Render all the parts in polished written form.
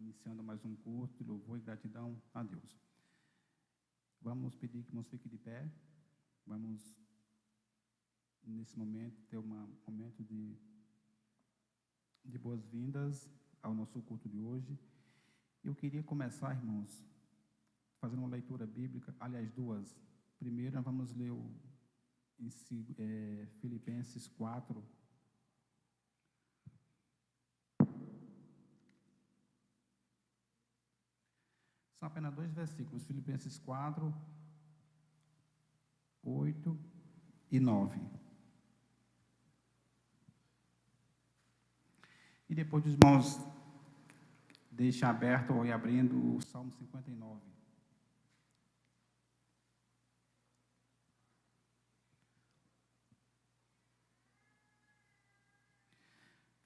iniciando mais um culto de louvor e gratidão a Deus. Vamos pedir que nos fique de pé. Vamos, nesse momento, ter um momento de boas-vindas ao nosso culto de hoje. Eu queria começar, irmãos, fazendo uma leitura bíblica, aliás, duas. Primeiro, nós vamos ler Filipenses 4. São apenas 2 versículos, Filipenses 4, 8 e 9. E depois os irmãos deixem aberto ou abrindo o Salmo 59.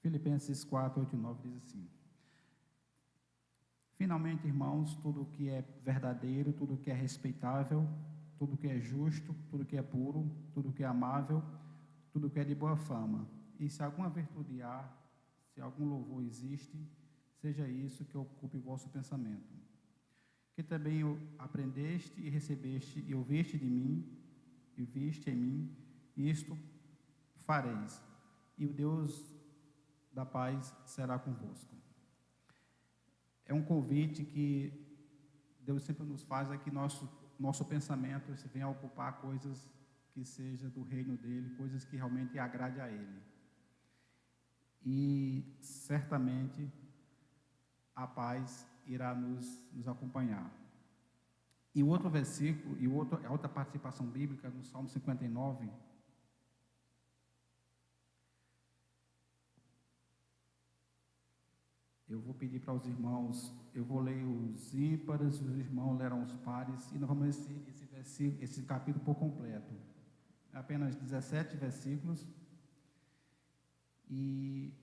Filipenses 4, 8 e 9 diz assim: Finalmente, irmãos, tudo que é verdadeiro, tudo que é respeitável, tudo que é justo, tudo que é puro, tudo que é amável, tudo que é de boa fama, e se alguma virtude há, se algum louvor existe, seja isso que ocupe o vosso pensamento. Que também aprendeste e recebeste e ouviste de mim, e viste em mim, isto fareis, e o Deus da paz será convosco. É um convite que Deus sempre nos faz, é que nosso pensamento se venha a ocupar coisas que seja do reino dele, coisas que realmente agrade a ele. E certamente a paz irá nos acompanhar. E o outro versículo, a outra participação bíblica no Salmo 59, eu vou pedir para os irmãos, eu vou ler os ímpares, os irmãos lerão os pares, e nós vamos ler esse capítulo por completo. É apenas 17 versículos, e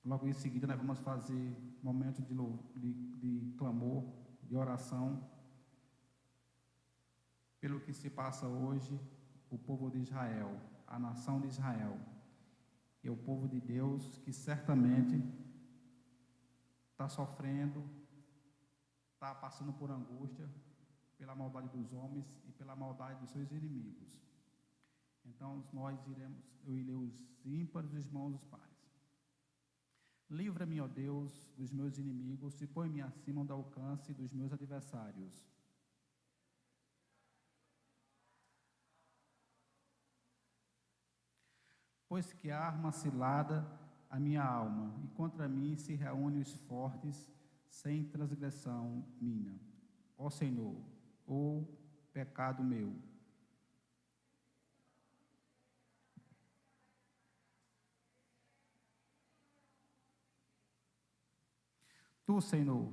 logo em seguida nós vamos fazer um momento de clamor, de oração, pelo que se passa hoje, o povo de Israel, a nação de Israel, e o povo de Deus que certamente está sofrendo, está passando por angústia, pela maldade dos homens e pela maldade dos seus inimigos. Então, eu irei os ímpares, os irmãos, os pares. Livra-me, ó Deus, dos meus inimigos e põe-me acima do alcance dos meus adversários. Pois que arma cilada a minha alma, e contra mim se reúnem os fortes, sem transgressão minha. Ó Senhor, ó pecado meu. Tu, Senhor,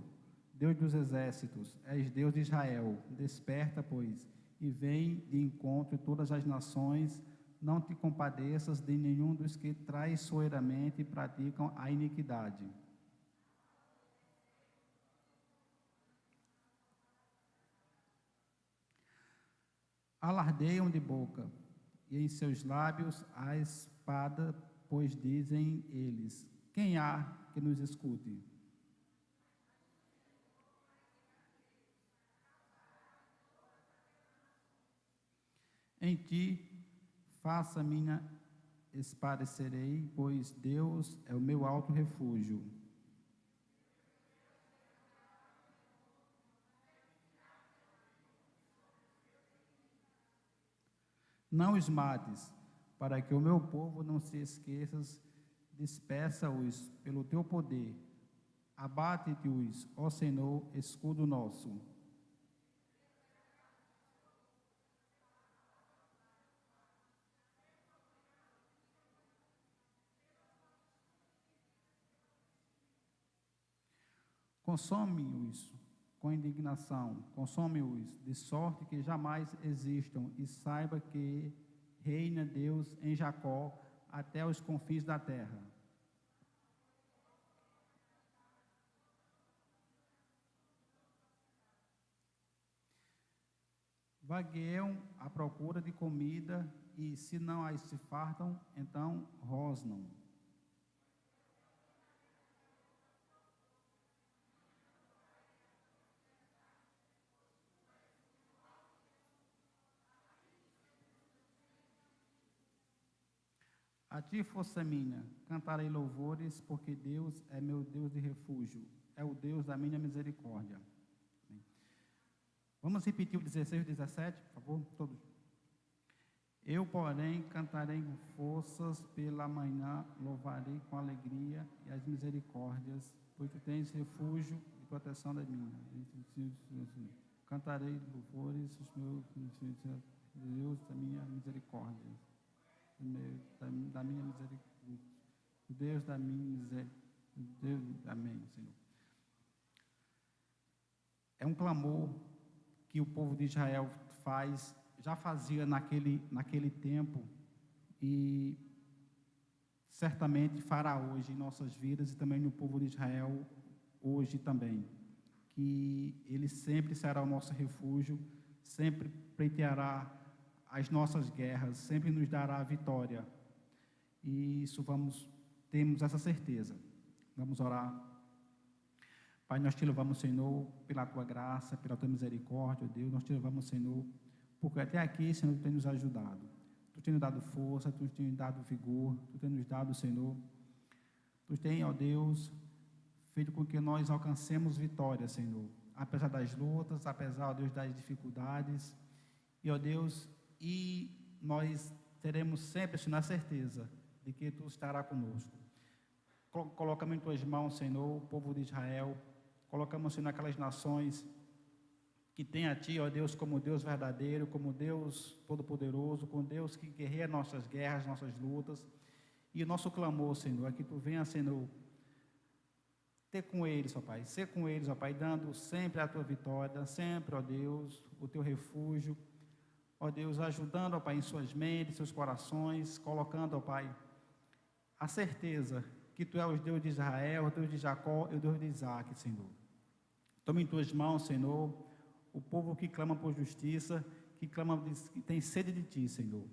Deus dos exércitos, és Deus de Israel, desperta, pois, e vem de encontro todas as nações. Não te compadeças de nenhum dos que traiçoeiramente praticam a iniquidade. Alardeiam de boca, e em seus lábios a espada, pois dizem eles: quem há que nos escute? Em ti faça minha esparecerei, pois Deus é o meu alto refúgio. Não os mates, para que o meu povo não se esqueça, dispersa-os pelo teu poder. Abate-os, ó Senhor, escudo nosso. Consome-os com indignação, consome-os de sorte que jamais existam, e saiba que reina Deus em Jacó até os confins da terra. Vagueiam à procura de comida, e se não as se fartam, então rosnam. A ti, força minha, cantarei louvores, porque Deus é meu Deus de refúgio, é o Deus da minha misericórdia. Amém. Vamos repetir o 16 e o 17, por favor, todos. Eu, porém, cantarei com forças pela manhã, louvarei com alegria e as misericórdias, pois tu tens refúgio e proteção da minha. Cantarei louvores, os meus Deus da minha misericórdia. Da minha misericórdia. Deus da minha misericórdia. Deus, amém, Senhor. É um clamor que o povo de Israel já fazia naquele tempo e certamente fará hoje em nossas vidas e também no povo de Israel hoje também, que Ele sempre será o nosso refúgio, sempre pleiteará as nossas guerras, sempre nos dará a vitória, e isso temos essa certeza. Vamos orar. Pai, nós te louvamos, Senhor, pela Tua graça, pela Tua misericórdia, Deus, nós te louvamos, Senhor, porque até aqui, Senhor, Tu tem nos ajudado, Tu tem nos dado força, Tu tem nos dado vigor, Tu tem nos dado, Senhor, Tu tem, ó Deus, feito com que nós alcancemos vitória, Senhor, apesar das lutas, apesar, ó Deus, das dificuldades, e, ó Deus, e nós teremos sempre, Senhor, a certeza de que Tu estará conosco. Colocamos em Tuas mãos, Senhor, o povo de Israel, colocamos, Senhor, aquelas nações que tem a Ti, ó Deus, como Deus verdadeiro, como Deus todo-poderoso, como Deus que guerreia nossas guerras, nossas lutas, e o nosso clamor, Senhor, é que Tu venha, Senhor, ter com eles, ó Pai, ser com eles, ó Pai, dando sempre a Tua vitória, sempre, ó Deus, o Teu refúgio, ó Deus, ajudando, ó Pai, em suas mentes, seus corações, colocando, ó Pai, a certeza que Tu és o Deus de Israel, o Deus de Jacó e o Deus de Isaac, Senhor. Toma em Tuas mãos, Senhor, o povo que clama por justiça, que tem sede de Ti, Senhor.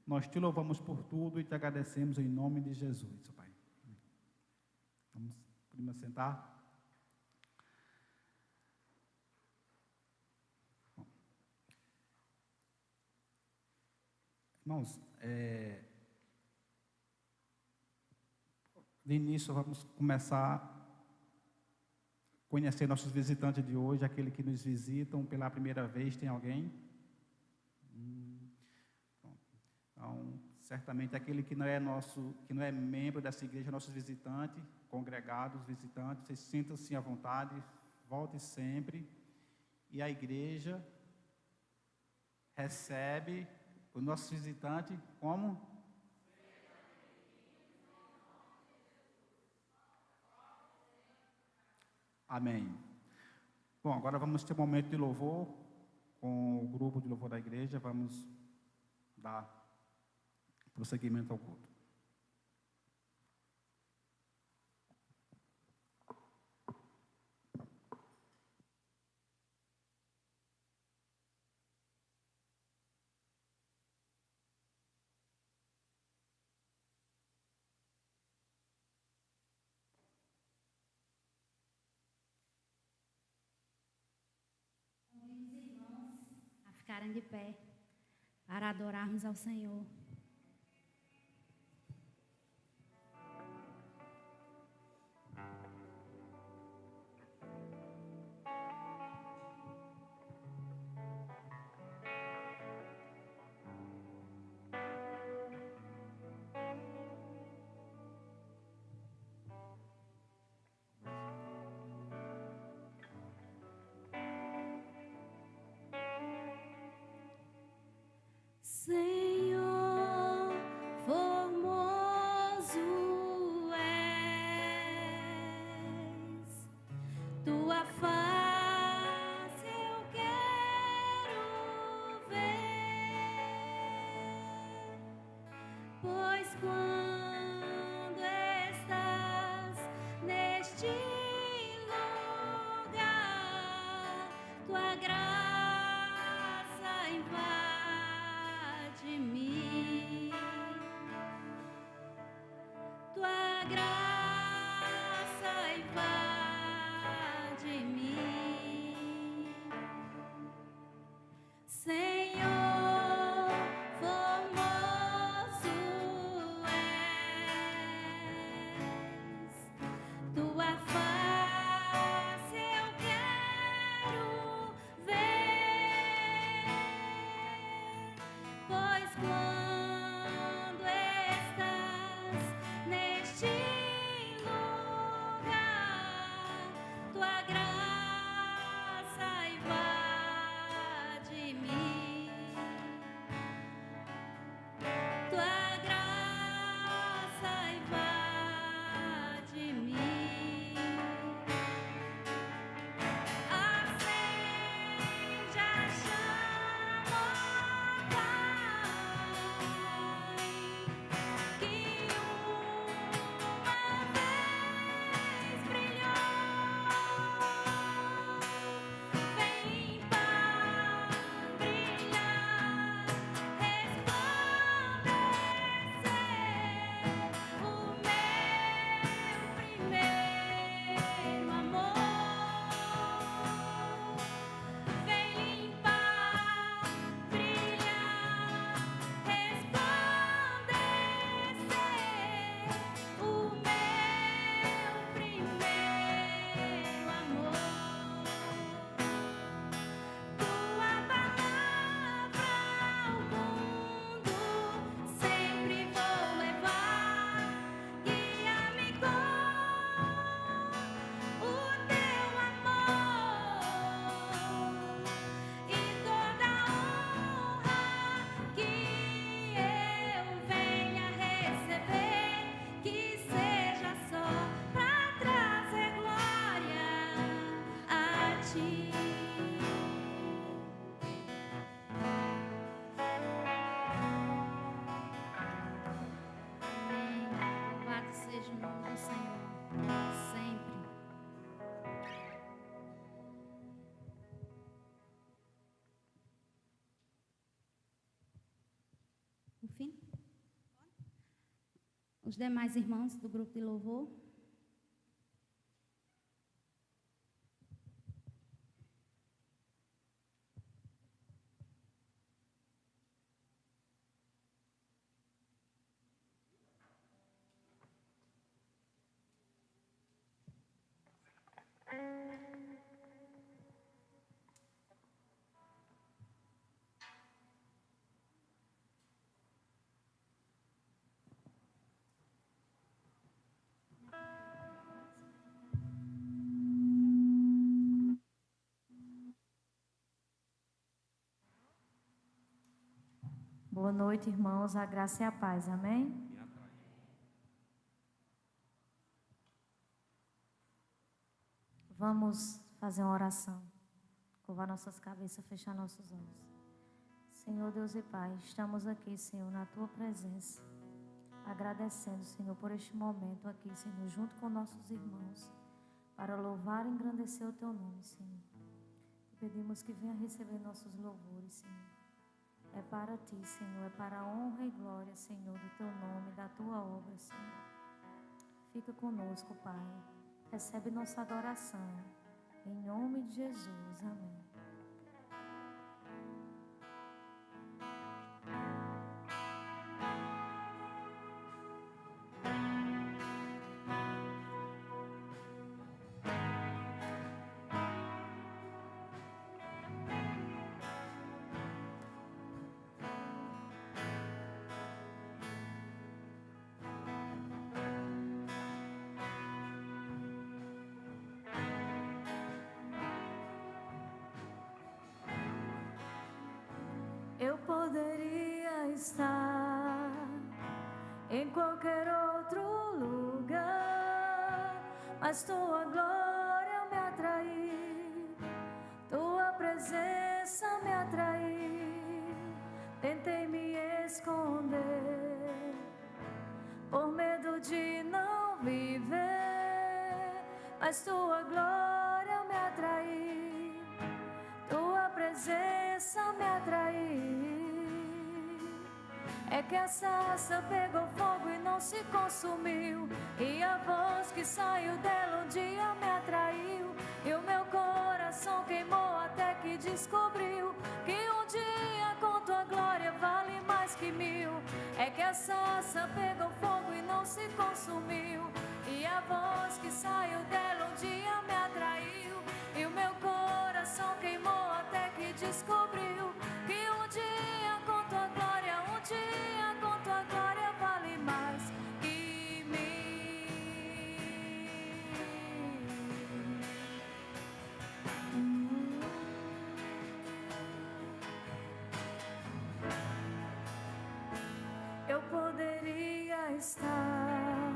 Nós Te louvamos por tudo e Te agradecemos em nome de Jesus, ó Pai. Vamos, prima, sentar. Bom. Irmãos, de início vamos começar a conhecer nossos visitantes de hoje, aqueles que nos visitam pela primeira vez. Tem alguém? Então, certamente aquele que não é membro dessa igreja, nossos visitantes, congregados, visitantes, vocês sintam-se à vontade, volte sempre. E a igreja recebe o nosso visitante como? Amém. Bom, agora vamos ter um momento de louvor com o grupo de louvor da igreja. Vamos dar prosseguimento ao culto. Ficarem de pé para adorarmos ao Senhor. Senhor, ti. Amém. Louvado seja o nome do Senhor, sempre. O fim? Os demais irmãos do grupo de louvor. Boa noite, irmãos, a graça e a paz, amém? Vamos fazer uma oração, curvar nossas cabeças, fechar nossos olhos. Senhor Deus e Pai, estamos aqui, Senhor, na Tua presença, agradecendo, Senhor, por este momento aqui, Senhor, junto com nossos irmãos, para louvar e engrandecer o Teu nome, Senhor. Te pedimos que venha receber nossos louvores, Senhor. É para Ti, Senhor, é para a honra e glória, Senhor, do Teu nome, da Tua obra, Senhor. Fica conosco, Pai. Recebe nossa adoração. Em nome de Jesus. Amém. Eu poderia estar em qualquer outro lugar, mas Tua glória me atraiu, Tua presença me atraiu. Tentei me esconder por medo de não viver, mas Tua glória me atraiu, Tua presença me atraiu. É que a sarça pegou fogo e não se consumiu, e a voz que saiu dela um dia me atraiu, e o meu coração queimou até que descobriu que um dia com Tua glória vale mais que mil. É que a sarça pegou fogo e não se consumiu, e a voz que saiu dela um dia me atraiu, e o meu coração queimou até que descobriu que um dia com Tua glória, um dia com Tua glória vale mais que mil. Eu poderia estar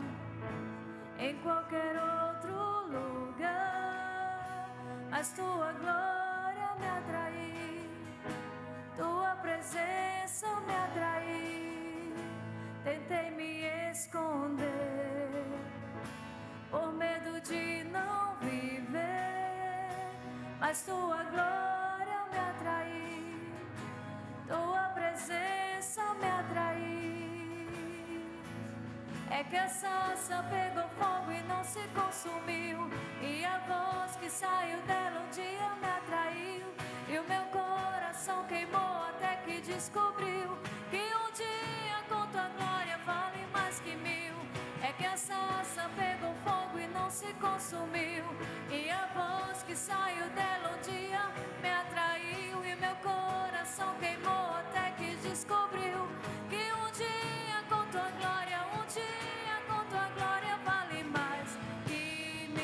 em qualquer outro lugar, mas Tua glória me atraiu, Tua presença me atraiu. Tentei me esconder por medo de não viver, mas Tua glória me atraiu, Tua presença me atraiu. É que a sarça pegou fogo e não se consumiu, e a voz que saiu dela um dia me atraiu, e o meu coração queimou até que descobriu que um dia com Tua glória vale mais que mil. É que a sarça pegou fogo e não se consumiu, e a voz que saiu dela um dia me atraiu, e meu coração queimou até que descobriu que um dia com Tua glória, um dia com Tua glória vale mais que mil.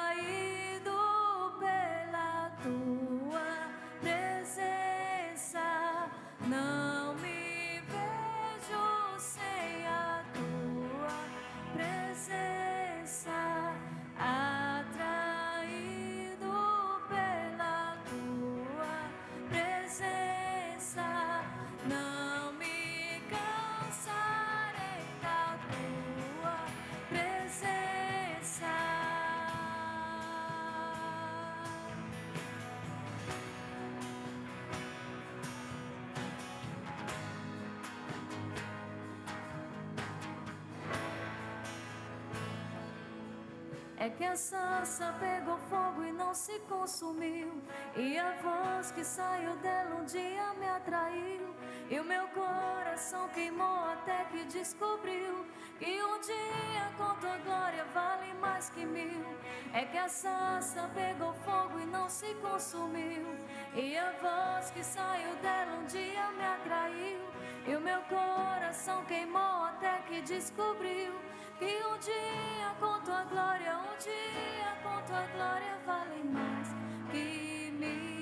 Atraído pela Tua É que a sarça pegou fogo e não se consumiu, e a voz que saiu dela um dia me atraiu, e o meu coração queimou até que descobriu que um dia com tua glória vale mais que 1000. É que a sarça pegou fogo e não se consumiu, e a voz que saiu dela um dia me atraiu, e o meu coração queimou até que descobriu que um dia com tua glória, um dia com tua glória vale mais que 1000.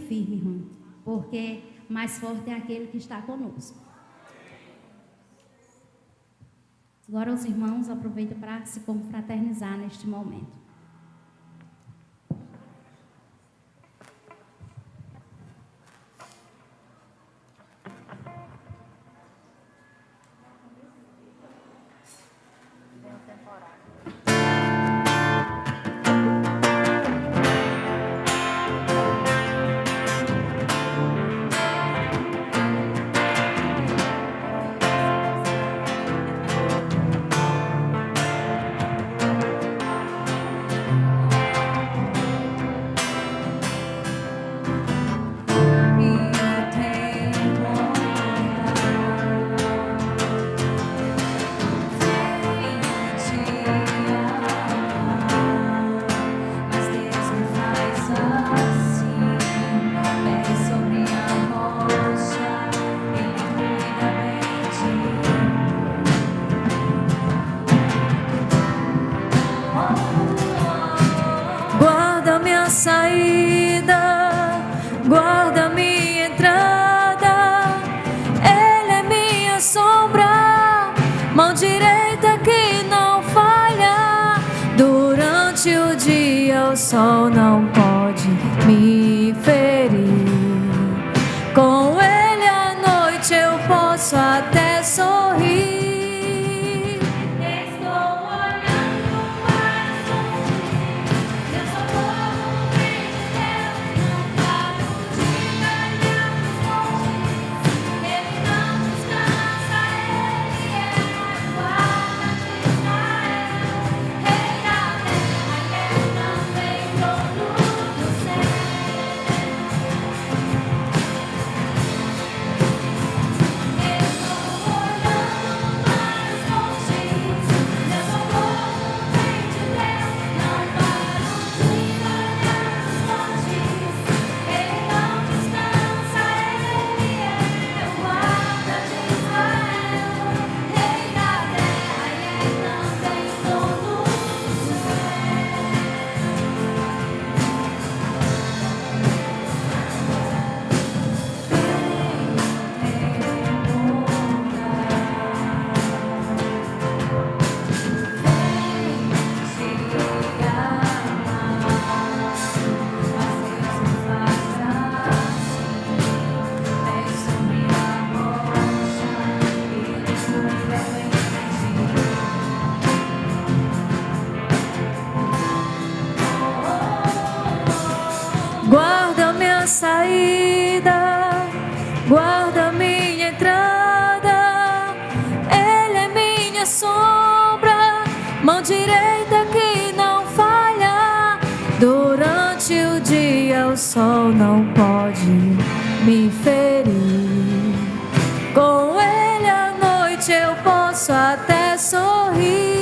firme, irmão, porque mais forte é aquele que está conosco. Agora os irmãos aproveitam para se confraternizar neste momento. O sol não pode me ferir. Com ele à noite eu posso até sorrir. Estou olhando para os montes, eu sou como um filho de Deus. Não paro de olhar para os montes, ele não descansa, ele é a guarda de Israel, rei da terra, ele também dono do céu. Guarda minha saída, guarda minha entrada. Ele é minha sombra, mão direita que não falha. Durante o dia o sol não pode me ferir. Com ele à noite eu posso até sorrir.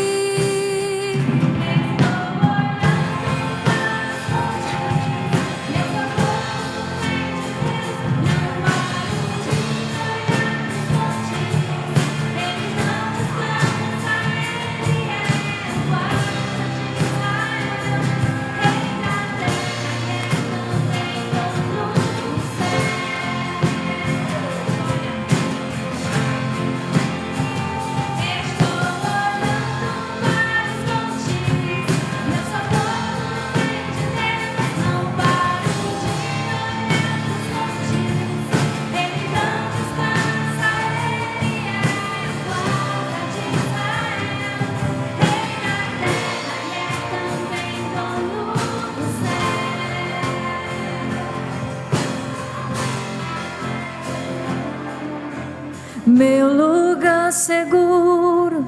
Meu lugar seguro,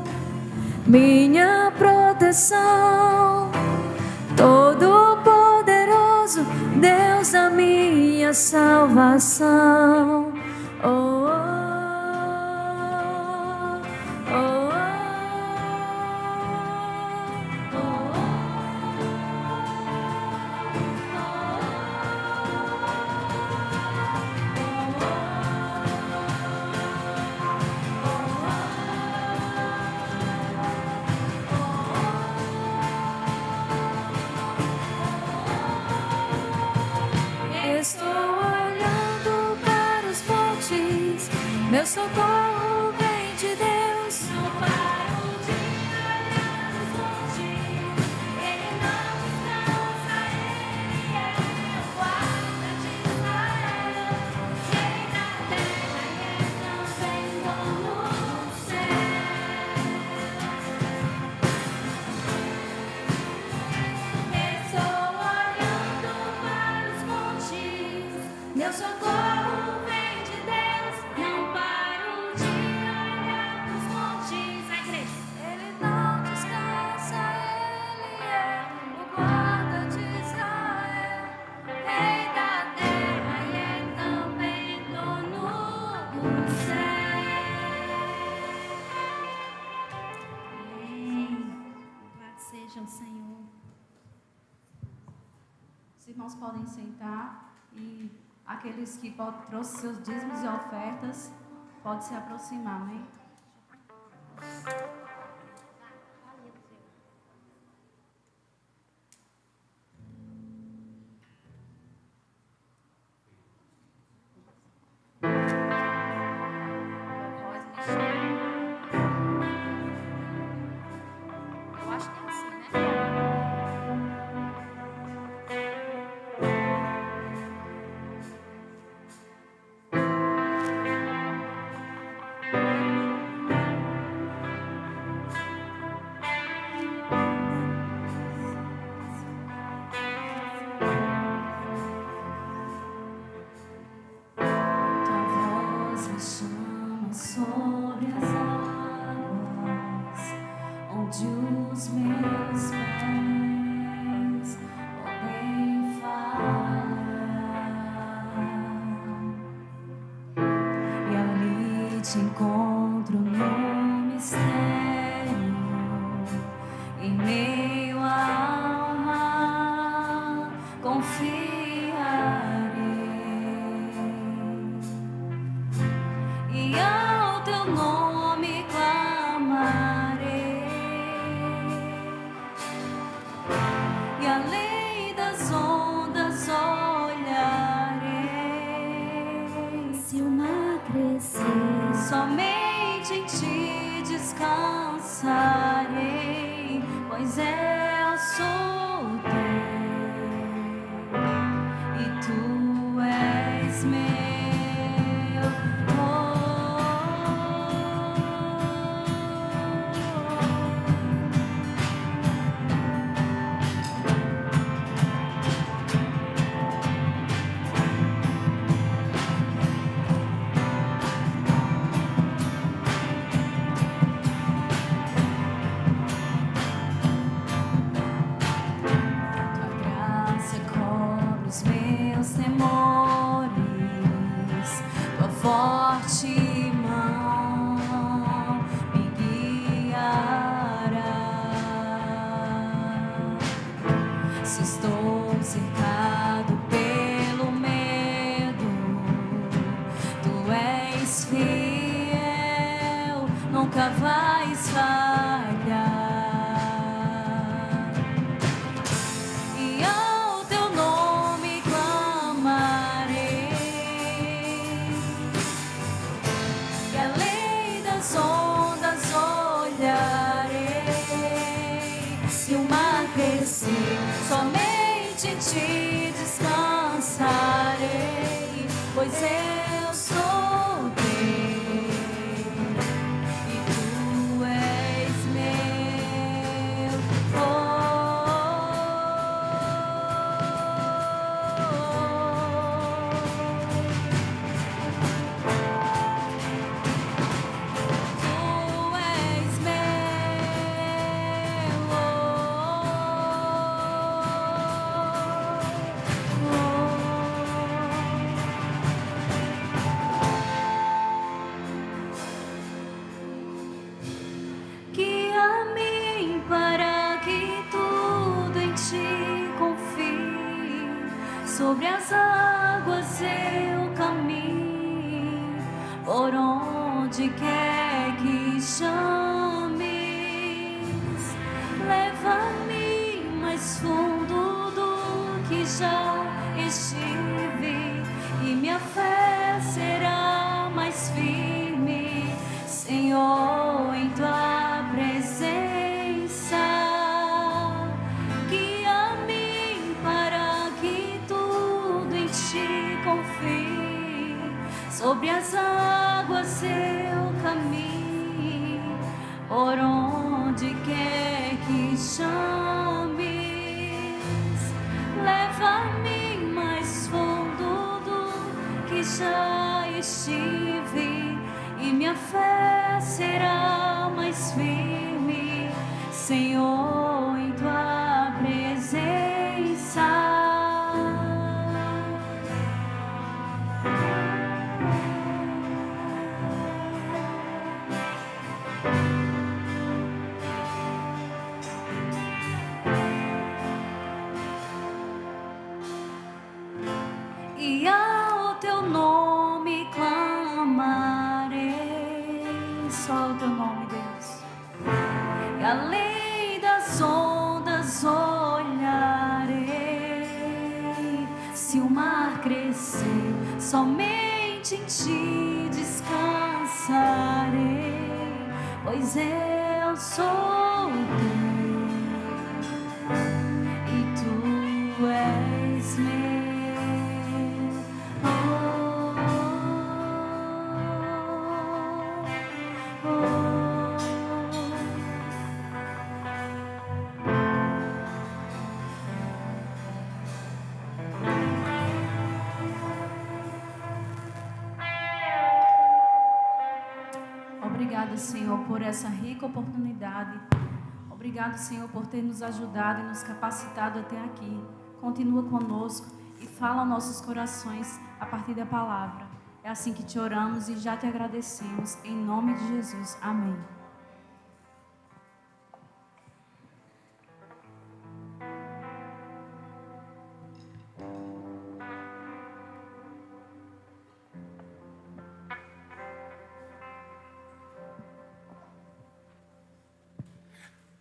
minha proteção, Todo-Poderoso, Deus a minha salvação. Oh, oh, oh, estou Meu socorro vem de Deus. Não paro de olhar nos montes. Ele não descansa, Ele é o guarda de Israel. Rei da terra e é também dono do céu. Estou olhando para os montes. Meu socorro vem de Deus. Não paro de olhar para os montes. A igreja. Ele não descansa, Ele é o guarda de Israel. Rei da terra e é também dono do céu. Amém. Louvado seja o Senhor. Os irmãos podem sentar e aqueles que trouxeram seus dízimos e ofertas podem se aproximar, amém? Eu acho que é assim, né? Tua voz me chama sobre as águas, onde os meus pés podem falhar. E ali te encontro no mistério, em meio ao mar, confiarei. E ao teu nome clamarei, e além das ondas olharei. Se o mar crescer, Somente em ti descansarei, pois eu sou teu e tu és meu. Tua graça cobre os meus temores, tua forte mão me guiará. Se estou cercado pelo medo, tu és fiel, nunca vais falhar. E ao teu nome clamarei, e além das ondas olharei. Se o mar crescer, somente em ti descansarei, pois eu sou teu e tu és meu. Tu és guia-me para que tudo em ti confie, sobre as águas eu caminho, por onde quer que chames, leva-me mais fundo do que já estive, e minha fé será mais firme. sobre as águas eu caminho, por onde quer que chames, leva-me mais fundo do que já estive, e minha fé será mais firme, Senhor, em tua presença. E ao teu nome clamarei, só o teu nome, Deus. E além das ondas olharei, se o mar crescer, somente em ti descansarei, pois eu sou teu e tu és meu. Obrigado, Senhor, por essa rica oportunidade. Obrigado, Senhor, por ter nos ajudado e nos capacitado até aqui. Continua conosco e fala aos nossos corações a partir da palavra. É assim que te oramos e já te agradecemos. Em nome de Jesus. Amém.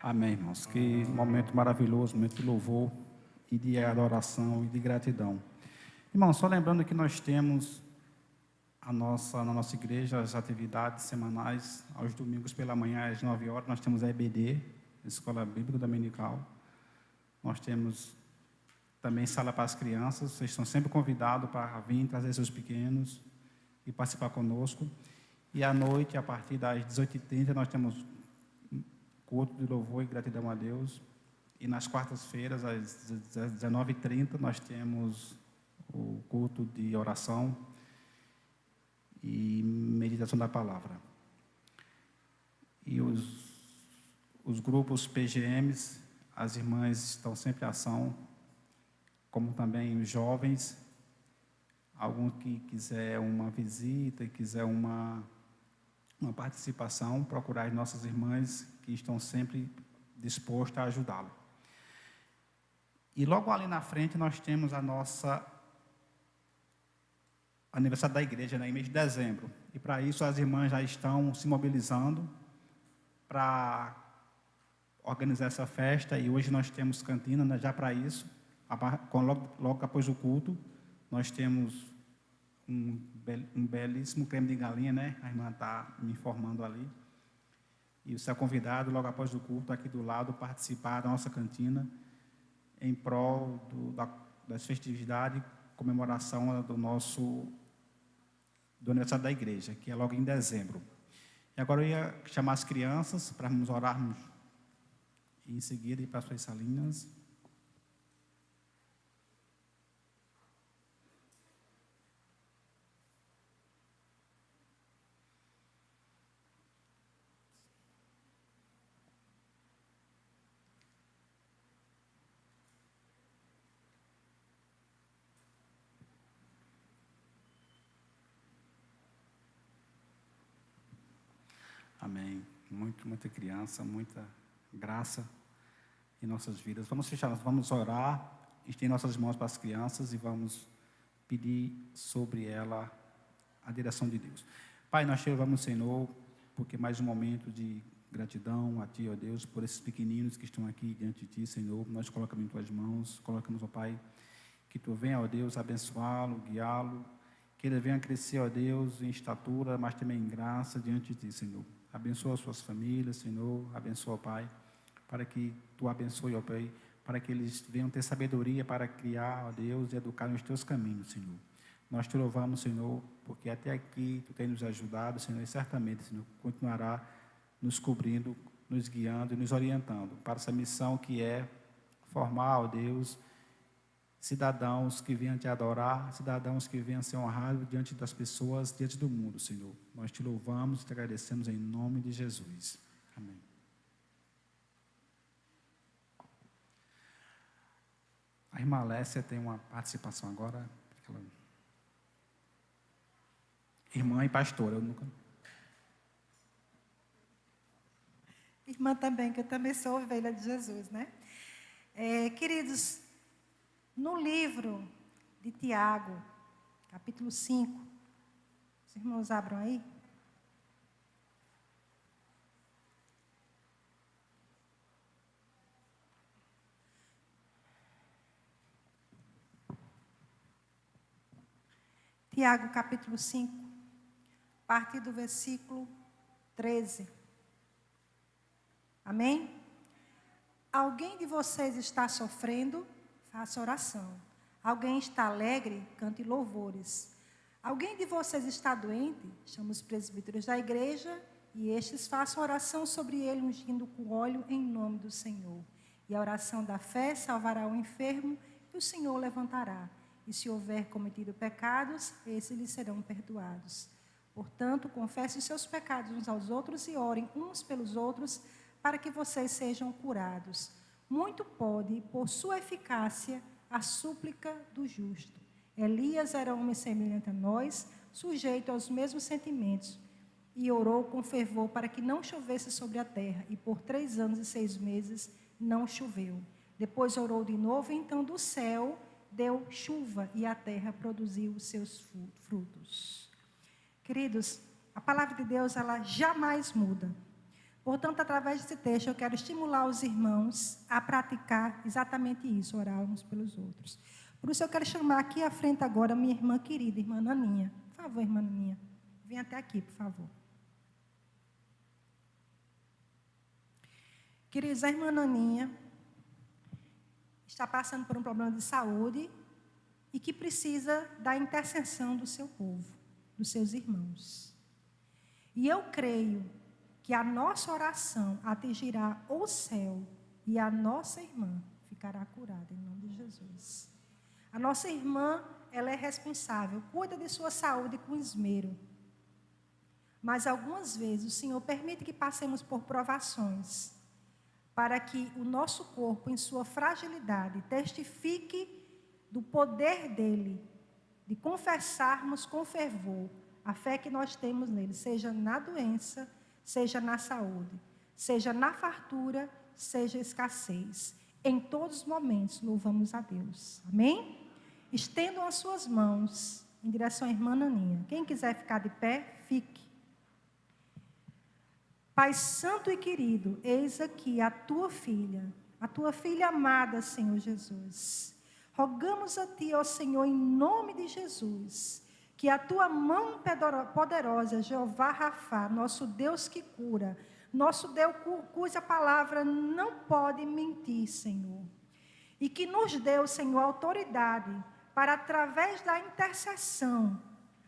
Amém, irmãos. Que momento maravilhoso, momento de louvor e de adoração e de gratidão. Irmãos, só lembrando que nós temos na nossa igreja as atividades semanais, aos domingos pela manhã, às 9 horas, nós temos a EBD, Escola Bíblica Dominical. Nós temos também sala para as crianças, vocês estão sempre convidados para vir trazer seus pequenos e participar conosco. E à noite, a partir das 18h30, nós temos culto de louvor e gratidão a Deus. E nas quartas-feiras, às 19h30, nós temos o culto de oração e meditação da palavra. E os grupos PGMs, as irmãs estão sempre em ação, como também os jovens. Algum que quiser uma visita, quiser uma participação, procurar as nossas irmãs que estão sempre dispostas a ajudá-lo. E logo ali na frente nós temos a nossa aniversário da igreja, em mês de dezembro. E para isso as irmãs já estão se mobilizando para organizar essa festa. E hoje nós temos cantina, né, já para isso. Logo após o culto, nós temos um belíssimo creme de galinha, né? A irmã está me informando ali. E você é convidado, logo após o culto, aqui do lado, participar da nossa cantina em prol das festividades, comemoração do aniversário da igreja, que é logo em dezembro. E agora eu ia chamar as crianças para nos orarmos e em seguida ir para as suas salinhas. Amém. Muita criança, muita graça em nossas vidas. Vamos fechar, vamos orar, estender nossas mãos para as crianças e vamos pedir sobre ela a direção de Deus. Pai, nós te louvamos, Senhor, porque mais um momento de gratidão a Ti, ó Deus, por esses pequeninos que estão aqui diante de Ti, Senhor. Nós colocamos em Tuas mãos, colocamos, ó Pai, que Tu venha, ó Deus, abençoá-lo, guiá-lo, que ele venha crescer, ó Deus, em estatura, mas também em graça diante de Ti, Senhor. Abençoa as suas famílias, Senhor, abençoa, Pai, para que Tu abençoe, ó Pai, para que eles venham ter sabedoria para criar, ó Deus, e educar nos Teus caminhos, Senhor. Nós te louvamos, Senhor, porque até aqui tu tem nos ajudado, Senhor, e certamente, Senhor, continuará nos cobrindo, nos guiando e nos orientando para essa missão que é formar, ó Deus, cidadãos que venham te adorar, cidadãos que venham ser honrados diante das pessoas, diante do mundo, Senhor. Nós te louvamos e te agradecemos em nome de Jesus. Amém. A irmã Lécia tem uma participação agora. Irmã e pastora, eu nunca... Irmã também, que eu também sou ovelha de Jesus, né? Queridos, no livro de Tiago, capítulo 5, os irmãos abram aí. Tiago, capítulo 5, a partir do versículo 13. Amém? Alguém de vocês está sofrendo? Faça oração. Alguém está alegre? Cante louvores. Alguém de vocês está doente? Chame os presbíteros da igreja e estes façam oração sobre ele, ungindo com óleo em nome do Senhor. E a oração da fé salvará o enfermo e o Senhor o levantará. E se houver cometido pecados, esses lhes serão perdoados. Portanto, confesse os seus pecados uns aos outros e orem uns pelos outros para que vocês sejam curados. Muito pode, por sua eficácia, a súplica do justo. Elias era homem semelhante a nós, sujeito aos mesmos sentimentos, e orou com fervor para que não chovesse sobre a terra, e por 3 anos e 6 meses não choveu. Depois orou de novo, e então do céu deu chuva, e a terra produziu os seus frutos. Queridos, a palavra de Deus, ela jamais muda. Portanto, através desse texto, eu quero estimular os irmãos a praticar exatamente isso, orar uns pelos outros. Por isso, eu quero chamar aqui à frente agora minha irmã querida, irmã Naninha. Por favor, irmã Naninha, vem até aqui, por favor. Queridos, a irmã Naninha está passando por um problema de saúde e que precisa da intercessão do seu povo, dos seus irmãos. E eu creio que a nossa oração atingirá o céu e a nossa irmã ficará curada, em nome de Jesus. A nossa irmã, ela é responsável, cuida de sua saúde com esmero. Mas algumas vezes o Senhor permite que passemos por provações, para que o nosso corpo, em sua fragilidade, testifique do poder dEle, de confessarmos com fervor a fé que nós temos nele, seja na doença, seja na saúde, seja na fartura, seja escassez. Em todos os momentos, louvamos a Deus. Amém? Estendam as suas mãos em direção à irmã Naninha. Quem quiser ficar de pé, fique. Pai santo e querido, eis aqui a tua filha amada, Senhor Jesus. Rogamos a ti, ó Senhor, em nome de Jesus, que a tua mão poderosa, Jeová Rafá, nosso Deus que cura, nosso Deus cuja palavra não pode mentir, Senhor. E que nos deu, Senhor, autoridade para, através da intercessão,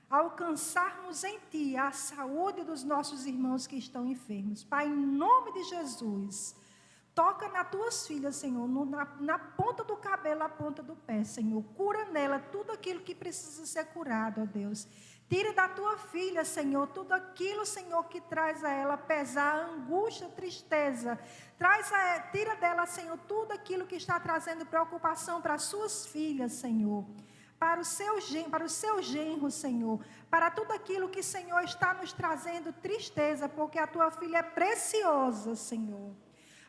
alcançarmos em Ti a saúde dos nossos irmãos que estão enfermos. Pai, em nome de Jesus, toca nas Tuas filhas, Senhor, na ponta do cabelo, na ponta do pé, Senhor. Cura nela tudo aquilo que precisa ser curado, ó Deus. Tira da Tua filha, Senhor, tudo aquilo, Senhor, que traz a ela pesar, angústia, tristeza. Tira dela, Senhor, tudo aquilo que está trazendo preocupação para as Suas filhas, Senhor. Para o seu genro, Senhor, para tudo aquilo que, Senhor, está nos trazendo tristeza, porque a tua filha é preciosa, Senhor.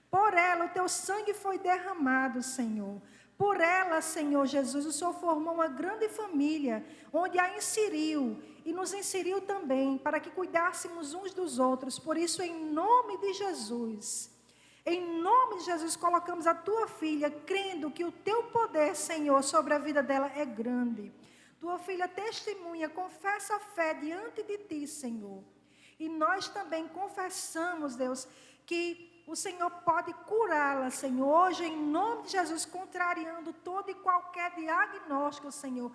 Por ela, o teu sangue foi derramado, Senhor. Por ela, Senhor Jesus, o Senhor formou uma grande família, onde a inseriu e nos inseriu também, para que cuidássemos uns dos outros. Por isso, em nome de Jesus, colocamos a tua filha, crendo que o teu poder, Senhor, sobre a vida dela é grande. Tua filha testemunha, confessa a fé diante de ti, Senhor. E nós também confessamos, Deus, que o Senhor pode curá-la, Senhor, hoje em nome de Jesus, contrariando todo e qualquer diagnóstico, Senhor.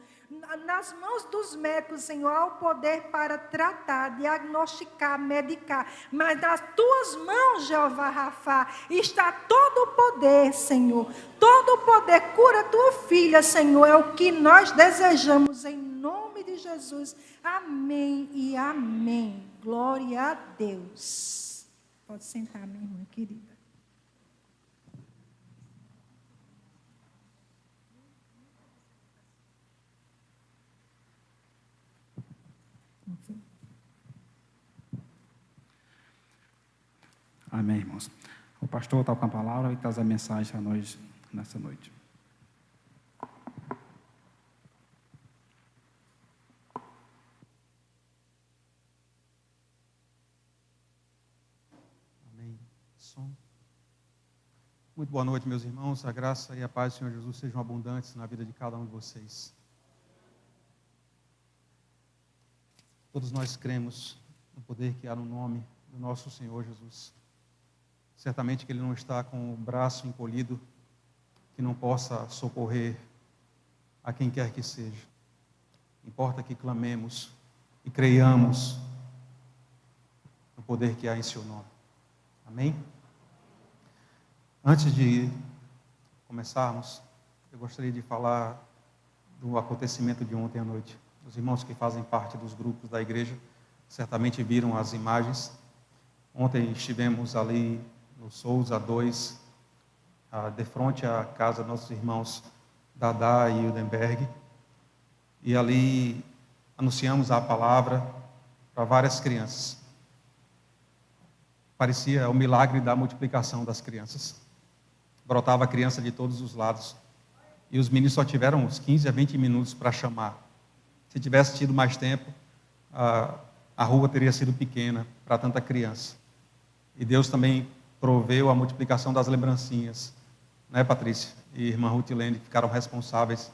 Nas mãos dos médicos, Senhor, há o poder para tratar, diagnosticar, medicar. Mas nas tuas mãos, Jeová Rafá, está todo o poder, Senhor. Todo o poder, cura tua filha, Senhor, é o que nós desejamos em nome de Jesus. Amém e amém. Glória a Deus. Pode sentar, minha irmã querida. Amém, irmãos. O pastor está com a palavra e traz a mensagem a nós nessa noite. Muito boa noite, meus irmãos. A graça e a paz do Senhor Jesus sejam abundantes na vida de cada um de vocês. Todos nós cremos no poder que há no nome do nosso Senhor Jesus. Certamente que Ele não está com o braço encolhido, que não possa socorrer a quem quer que seja. Importa que clamemos e creiamos no poder que há em seu nome. Amém? Antes de começarmos, eu gostaria de falar do acontecimento de ontem à noite. Os irmãos que fazem parte dos grupos da igreja certamente viram as imagens. Ontem estivemos ali no Souza 2, de frente à casa dos nossos irmãos Dadá e Hildenberg, e ali anunciamos a palavra para várias crianças. Parecia o milagre da multiplicação das crianças. Brotava criança de todos os lados. E os meninos só tiveram uns 15 a 20 minutos para chamar. Se tivesse tido mais tempo, a rua teria sido pequena para tanta criança. E Deus também proveu a multiplicação das lembrancinhas. Né, Patrícia e irmã Ruth Lene, que ficaram responsáveis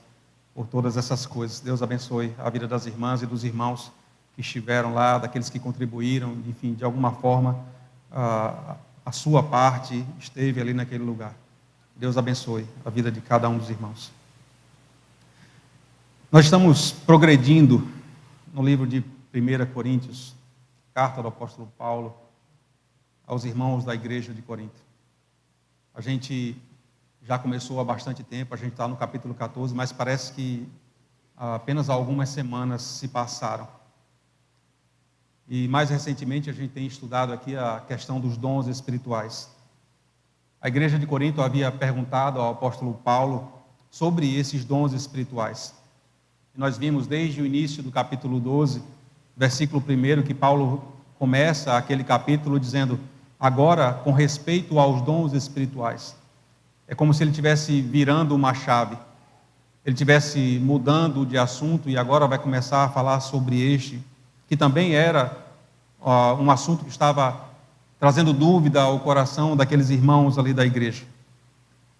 por todas essas coisas. Deus abençoe a vida das irmãs e dos irmãos que estiveram lá, daqueles que contribuíram, enfim, de alguma forma, a sua parte esteve ali naquele lugar. Deus abençoe a vida de cada um dos irmãos. Nós estamos progredindo no livro de 1 Coríntios, carta do apóstolo Paulo aos irmãos da igreja de Corinto. A gente já começou há bastante tempo, a gente está no capítulo 14, mas parece que apenas algumas semanas se passaram. E mais recentemente a gente tem estudado aqui a questão dos dons espirituais. A igreja de Corinto havia perguntado ao apóstolo Paulo sobre esses dons espirituais. E nós vimos desde o início do capítulo 12, versículo 1, que Paulo começa aquele capítulo dizendo: agora, com respeito aos dons espirituais. É como se ele estivesse virando uma chave. Ele estivesse mudando de assunto e agora vai começar a falar sobre este, que também era um assunto que estava trazendo dúvida ao coração daqueles irmãos ali da igreja.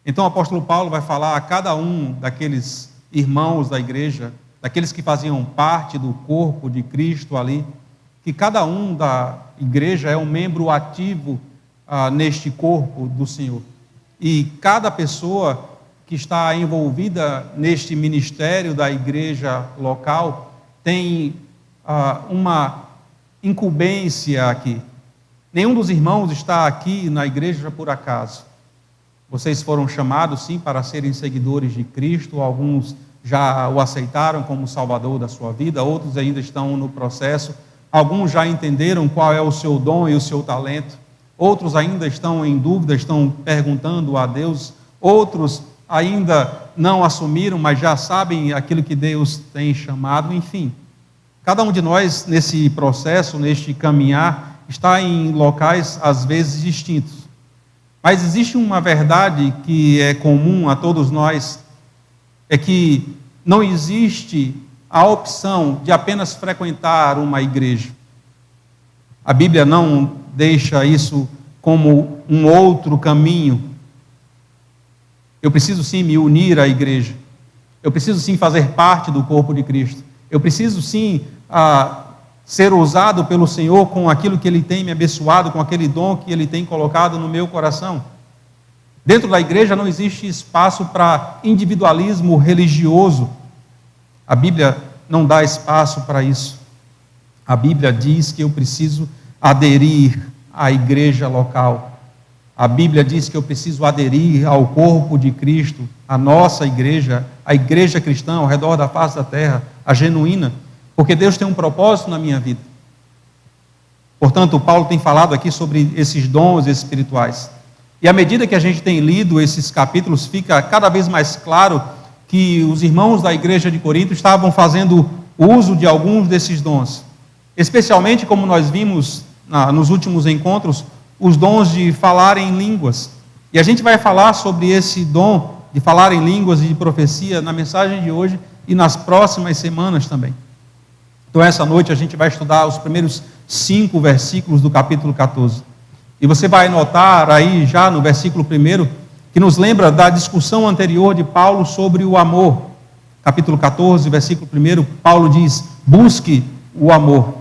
Então o apóstolo Paulo vai falar a cada um daqueles irmãos da igreja, daqueles que faziam parte do corpo de Cristo ali, que cada um da igreja é um membro ativo neste corpo do Senhor. E cada pessoa que está envolvida neste ministério da igreja local tem uma incumbência aqui. Nenhum dos irmãos está aqui na igreja por acaso. Vocês foram chamados, sim, para serem seguidores de Cristo. Alguns já o aceitaram como Salvador da sua vida, outros ainda estão no processo. Alguns já entenderam qual é o seu dom e o seu talento. Outros ainda estão em dúvida, estão perguntando a Deus. Outros ainda não assumiram, mas já sabem aquilo que Deus tem chamado. Enfim, cada um de nós nesse processo, neste caminhar, está em locais às vezes distintos. Mas existe uma verdade que é comum a todos nós, é que não existe a opção de apenas frequentar uma igreja. A Bíblia não deixa isso como um outro caminho. Eu preciso sim me unir à igreja. Eu preciso sim fazer parte do corpo de Cristo. Eu preciso sim ser usado pelo Senhor com aquilo que Ele tem me abençoado, com aquele dom que Ele tem colocado no meu coração. Dentro da igreja não existe espaço para individualismo religioso. A Bíblia não dá espaço para isso. A Bíblia diz que eu preciso aderir à igreja local. A Bíblia diz que eu preciso aderir ao corpo de Cristo, a nossa igreja, a igreja cristã ao redor da face da terra, a genuína, porque Deus tem um propósito na minha vida. Portanto, Paulo tem falado aqui sobre esses dons espirituais. E à medida que a gente tem lido esses capítulos, fica cada vez mais claro que os irmãos da igreja de Corinto estavam fazendo uso de alguns desses dons. Especialmente, como nós vimos nos últimos encontros, os dons de falar em línguas. E a gente vai falar sobre esse dom de falar em línguas e de profecia na mensagem de hoje e nas próximas semanas também. Então, essa noite a gente vai estudar os primeiros 5 versículos do capítulo 14. E você vai notar aí já no versículo 1 que nos lembra da discussão anterior de Paulo sobre o amor. Capítulo 14, versículo 1, Paulo diz: busque o amor.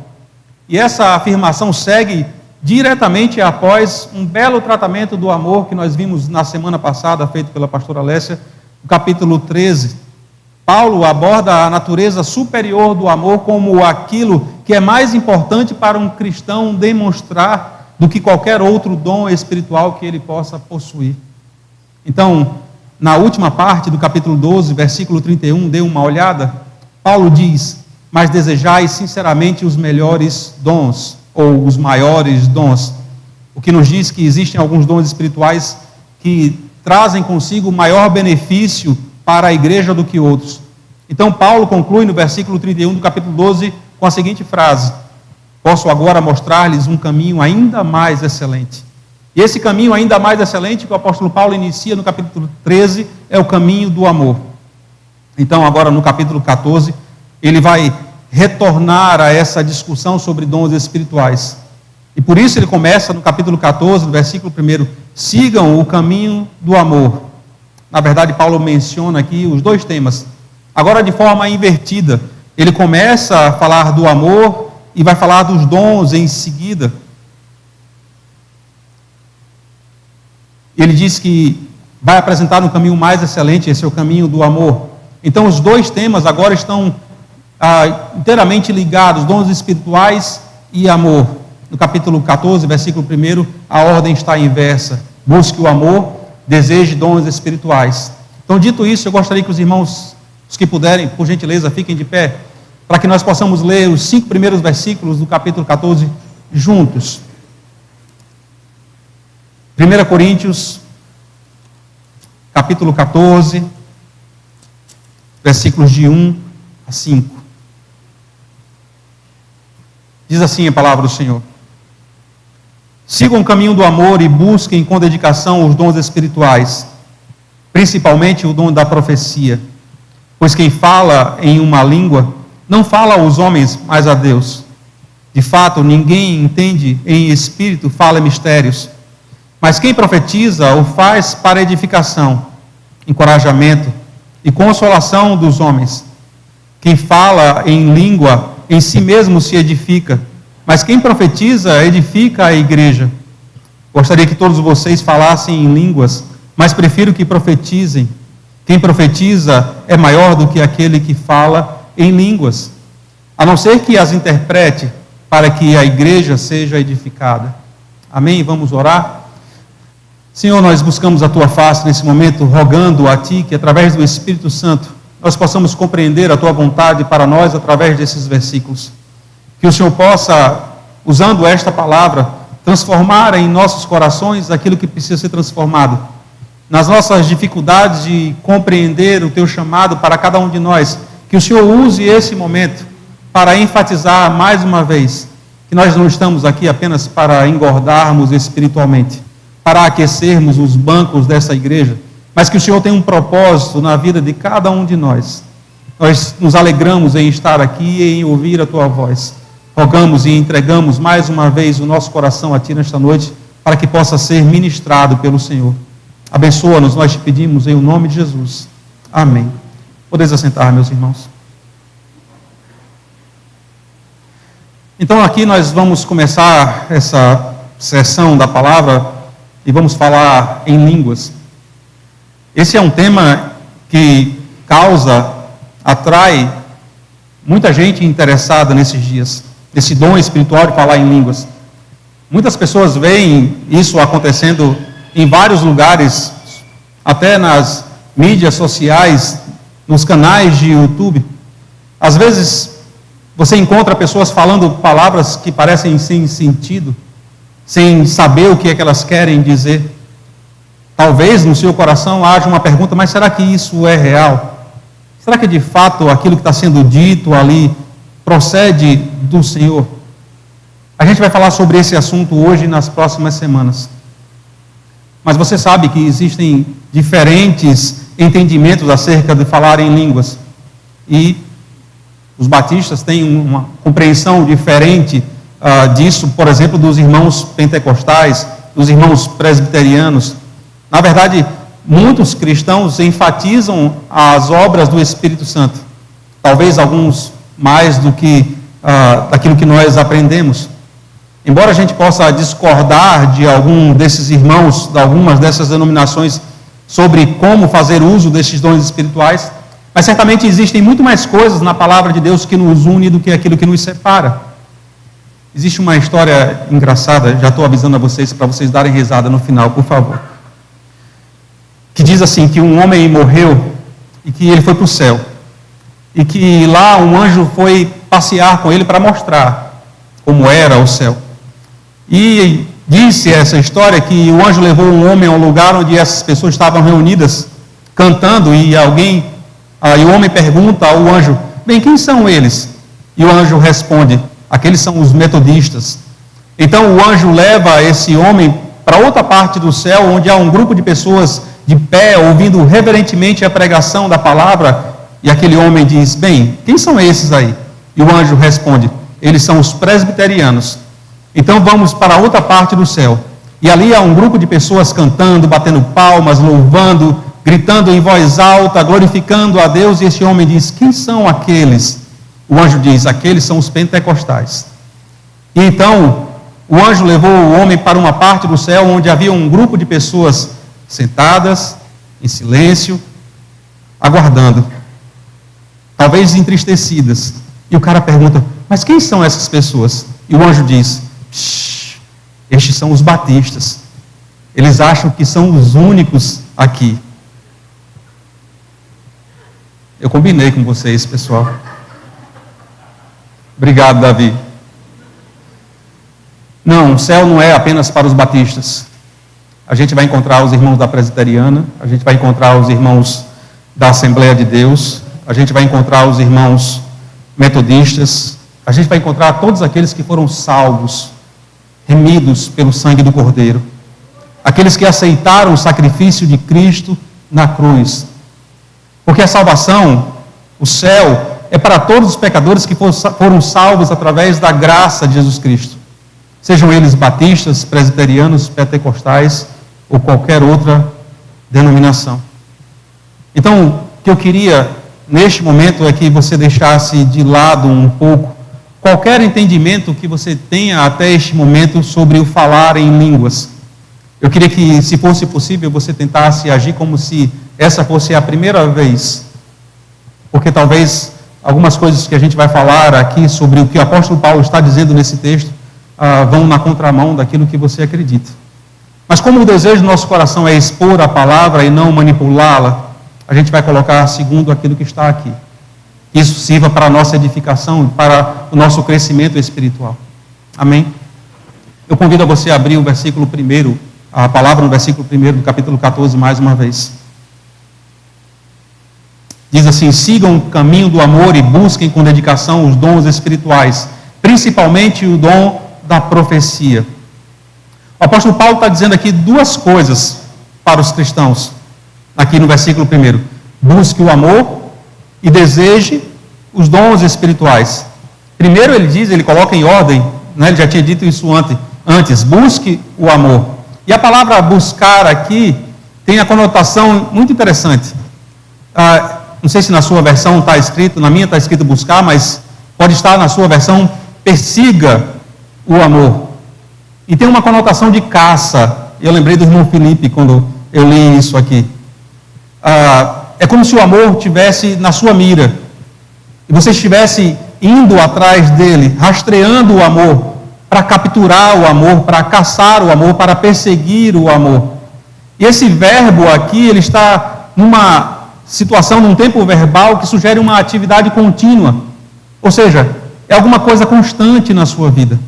E essa afirmação segue diretamente após um belo tratamento do amor que nós vimos na semana passada, feito pela pastora Alessia, no capítulo 13. Paulo aborda a natureza superior do amor como aquilo que é mais importante para um cristão demonstrar do que qualquer outro dom espiritual que ele possa possuir. Então, na última parte do capítulo 12, versículo 31, dê uma olhada, Paulo diz: mas desejai sinceramente os melhores dons, ou os maiores dons, o que nos diz que existem alguns dons espirituais que trazem consigo maior benefício para a igreja do que outros. Então Paulo conclui no versículo 31 do capítulo 12 com a seguinte frase: posso agora mostrar-lhes um caminho ainda mais excelente. E esse caminho ainda mais excelente que o apóstolo Paulo inicia no capítulo 13 é o caminho do amor. Então agora no capítulo 14 ele vai retornar a essa discussão sobre dons espirituais. E por isso ele começa no capítulo 14, no versículo 1, sigam o caminho do amor. Na verdade, Paulo menciona aqui os 2 temas. Agora de forma invertida. Ele começa a falar do amor e vai falar dos dons em seguida. Ele diz que vai apresentar um caminho mais excelente, esse é o caminho do amor. Então os 2 temas agora estão inteiramente ligados, dons espirituais e amor. No capítulo 14, versículo 1, a ordem está inversa: busque o amor, deseje dons espirituais. Então, dito isso, eu gostaria que os irmãos, os que puderem, por gentileza, fiquem de pé, para que nós possamos ler os 5 primeiros versículos do capítulo 14 juntos. 1 Coríntios, capítulo 14, versículos de 1 a 5. Diz assim a palavra do Senhor: sigam o caminho do amor e busquem com dedicação os dons espirituais, principalmente o dom da profecia, pois quem fala em uma língua não fala aos homens, mas a Deus. De fato, ninguém entende em espírito, fala mistérios, mas quem profetiza o faz para edificação, encorajamento e consolação dos homens. Quem fala em língua em si mesmo se edifica, mas quem profetiza edifica a igreja. Gostaria que todos vocês falassem em línguas, mas prefiro que profetizem. Quem profetiza é maior do que aquele que fala em línguas, a não ser que as interprete, para que a igreja seja edificada. Amém? Vamos orar? Senhor, nós buscamos a Tua face nesse momento, rogando a Ti que através do Espírito Santo nós possamos compreender a Tua vontade para nós através desses versículos. Que o Senhor possa, usando esta palavra, transformar em nossos corações aquilo que precisa ser transformado. Nas nossas dificuldades de compreender o Teu chamado para cada um de nós, que o Senhor use esse momento para enfatizar mais uma vez que nós não estamos aqui apenas para engordarmos espiritualmente, para aquecermos os bancos dessa igreja, mas que o Senhor tem um propósito na vida de cada um de nós. Nós nos alegramos em estar aqui e em ouvir a Tua voz. Rogamos e entregamos mais uma vez o nosso coração a Ti nesta noite, para que possa ser ministrado pelo Senhor. Abençoa-nos, nós te pedimos em o nome de Jesus. Amém. Podeis assentar, meus irmãos. Então aqui nós vamos começar essa sessão da palavra e vamos falar em línguas. Esse é um tema que atrai muita gente interessada nesses dias, esse dom espiritual de falar em línguas. Muitas pessoas veem isso acontecendo em vários lugares, até nas mídias sociais, nos canais de YouTube. Às vezes você encontra pessoas falando palavras que parecem sem sentido, sem saber o que é que elas querem dizer. Talvez no seu coração haja uma pergunta: mas será que isso é real? Será que de fato aquilo que está sendo dito ali procede do Senhor? A gente vai falar sobre esse assunto hoje e nas próximas semanas. Mas você sabe que existem diferentes entendimentos acerca de falar em línguas. E os batistas têm uma compreensão diferente disso, por exemplo, dos irmãos pentecostais, dos irmãos presbiterianos. Na verdade, muitos cristãos enfatizam as obras do Espírito Santo. Talvez alguns mais do que daquilo que nós aprendemos. Embora a gente possa discordar de algum desses irmãos, de algumas dessas denominações, sobre como fazer uso desses dons espirituais, mas certamente existem muito mais coisas na palavra de Deus que nos une do que aquilo que nos separa. Existe uma história engraçada, já estou avisando a vocês, para vocês darem risada no final, por favor. Que diz assim, que um homem morreu e que ele foi para o céu. E que lá um anjo foi passear com ele para mostrar como era o céu. E disse essa história que o anjo levou um homem ao lugar onde essas pessoas estavam reunidas, cantando, e o homem pergunta ao anjo: bem, quem são eles? E o anjo responde: aqueles são os metodistas. Então o anjo leva esse homem para outra parte do céu, onde há um grupo de pessoas de pé, ouvindo reverentemente a pregação da palavra, e aquele homem diz: bem, quem são esses aí? E o anjo responde: eles são os presbiterianos. Então vamos para outra parte do céu, e ali há um grupo de pessoas cantando, batendo palmas, louvando, gritando em voz alta, glorificando a Deus, e esse homem diz: quem são aqueles? O anjo diz: aqueles são os pentecostais. E então o anjo levou o homem para uma parte do céu, onde havia um grupo de pessoas sentadas, em silêncio, aguardando, talvez entristecidas. E o cara pergunta: mas quem são essas pessoas? E o anjo diz: estes são os batistas. Eles acham que são os únicos aqui. Eu combinei com vocês, pessoal. Obrigado, Davi. Não, o céu não é apenas para os batistas. A gente vai encontrar os irmãos da presbiteriana, a gente vai encontrar os irmãos da Assembleia de Deus, a gente vai encontrar os irmãos metodistas, a gente vai encontrar todos aqueles que foram salvos, remidos pelo sangue do Cordeiro, aqueles que aceitaram o sacrifício de Cristo na cruz. Porque a salvação, o céu, é para todos os pecadores que foram salvos através da graça de Jesus Cristo. Sejam eles batistas, presbiterianos, pentecostais ou qualquer outra denominação. Então, o que eu queria neste momento é que você deixasse de lado um pouco qualquer entendimento que você tenha até este momento sobre o falar em línguas. Eu queria que, se fosse possível, você tentasse agir como se essa fosse a primeira vez. Porque talvez algumas coisas que a gente vai falar aqui sobre o que o apóstolo Paulo está dizendo nesse texto vão na contramão daquilo que você acredita. Mas como o desejo do nosso coração é expor a palavra e não manipulá-la, a gente vai colocar segundo aquilo que está aqui. Isso sirva para a nossa edificação, para o nosso crescimento espiritual. Amém? Eu convido a você a abrir o versículo 1, a palavra no versículo 1 do capítulo 14 mais uma vez. Diz assim: sigam o caminho do amor e busquem com dedicação os dons espirituais, principalmente o dom da profecia. O apóstolo Paulo está dizendo aqui duas coisas para os cristãos, aqui no versículo 1. Busque o amor e deseje os dons espirituais. Primeiro ele coloca em ordem, né? Ele já tinha dito isso antes, busque o amor. E a palavra buscar aqui tem a conotação muito interessante. Não sei se na sua versão está escrito, na minha está escrito buscar, mas pode estar na sua versão persiga o amor. E tem uma conotação de caça. Eu lembrei do irmão Felipe quando eu li isso aqui. É como se o amor estivesse na sua mira. E você estivesse indo atrás dele, rastreando o amor, para capturar o amor, para caçar o amor, para perseguir o amor. E esse verbo aqui, ele está numa situação, num tempo verbal que sugere uma atividade contínua. Ou seja, é alguma coisa constante na sua vida.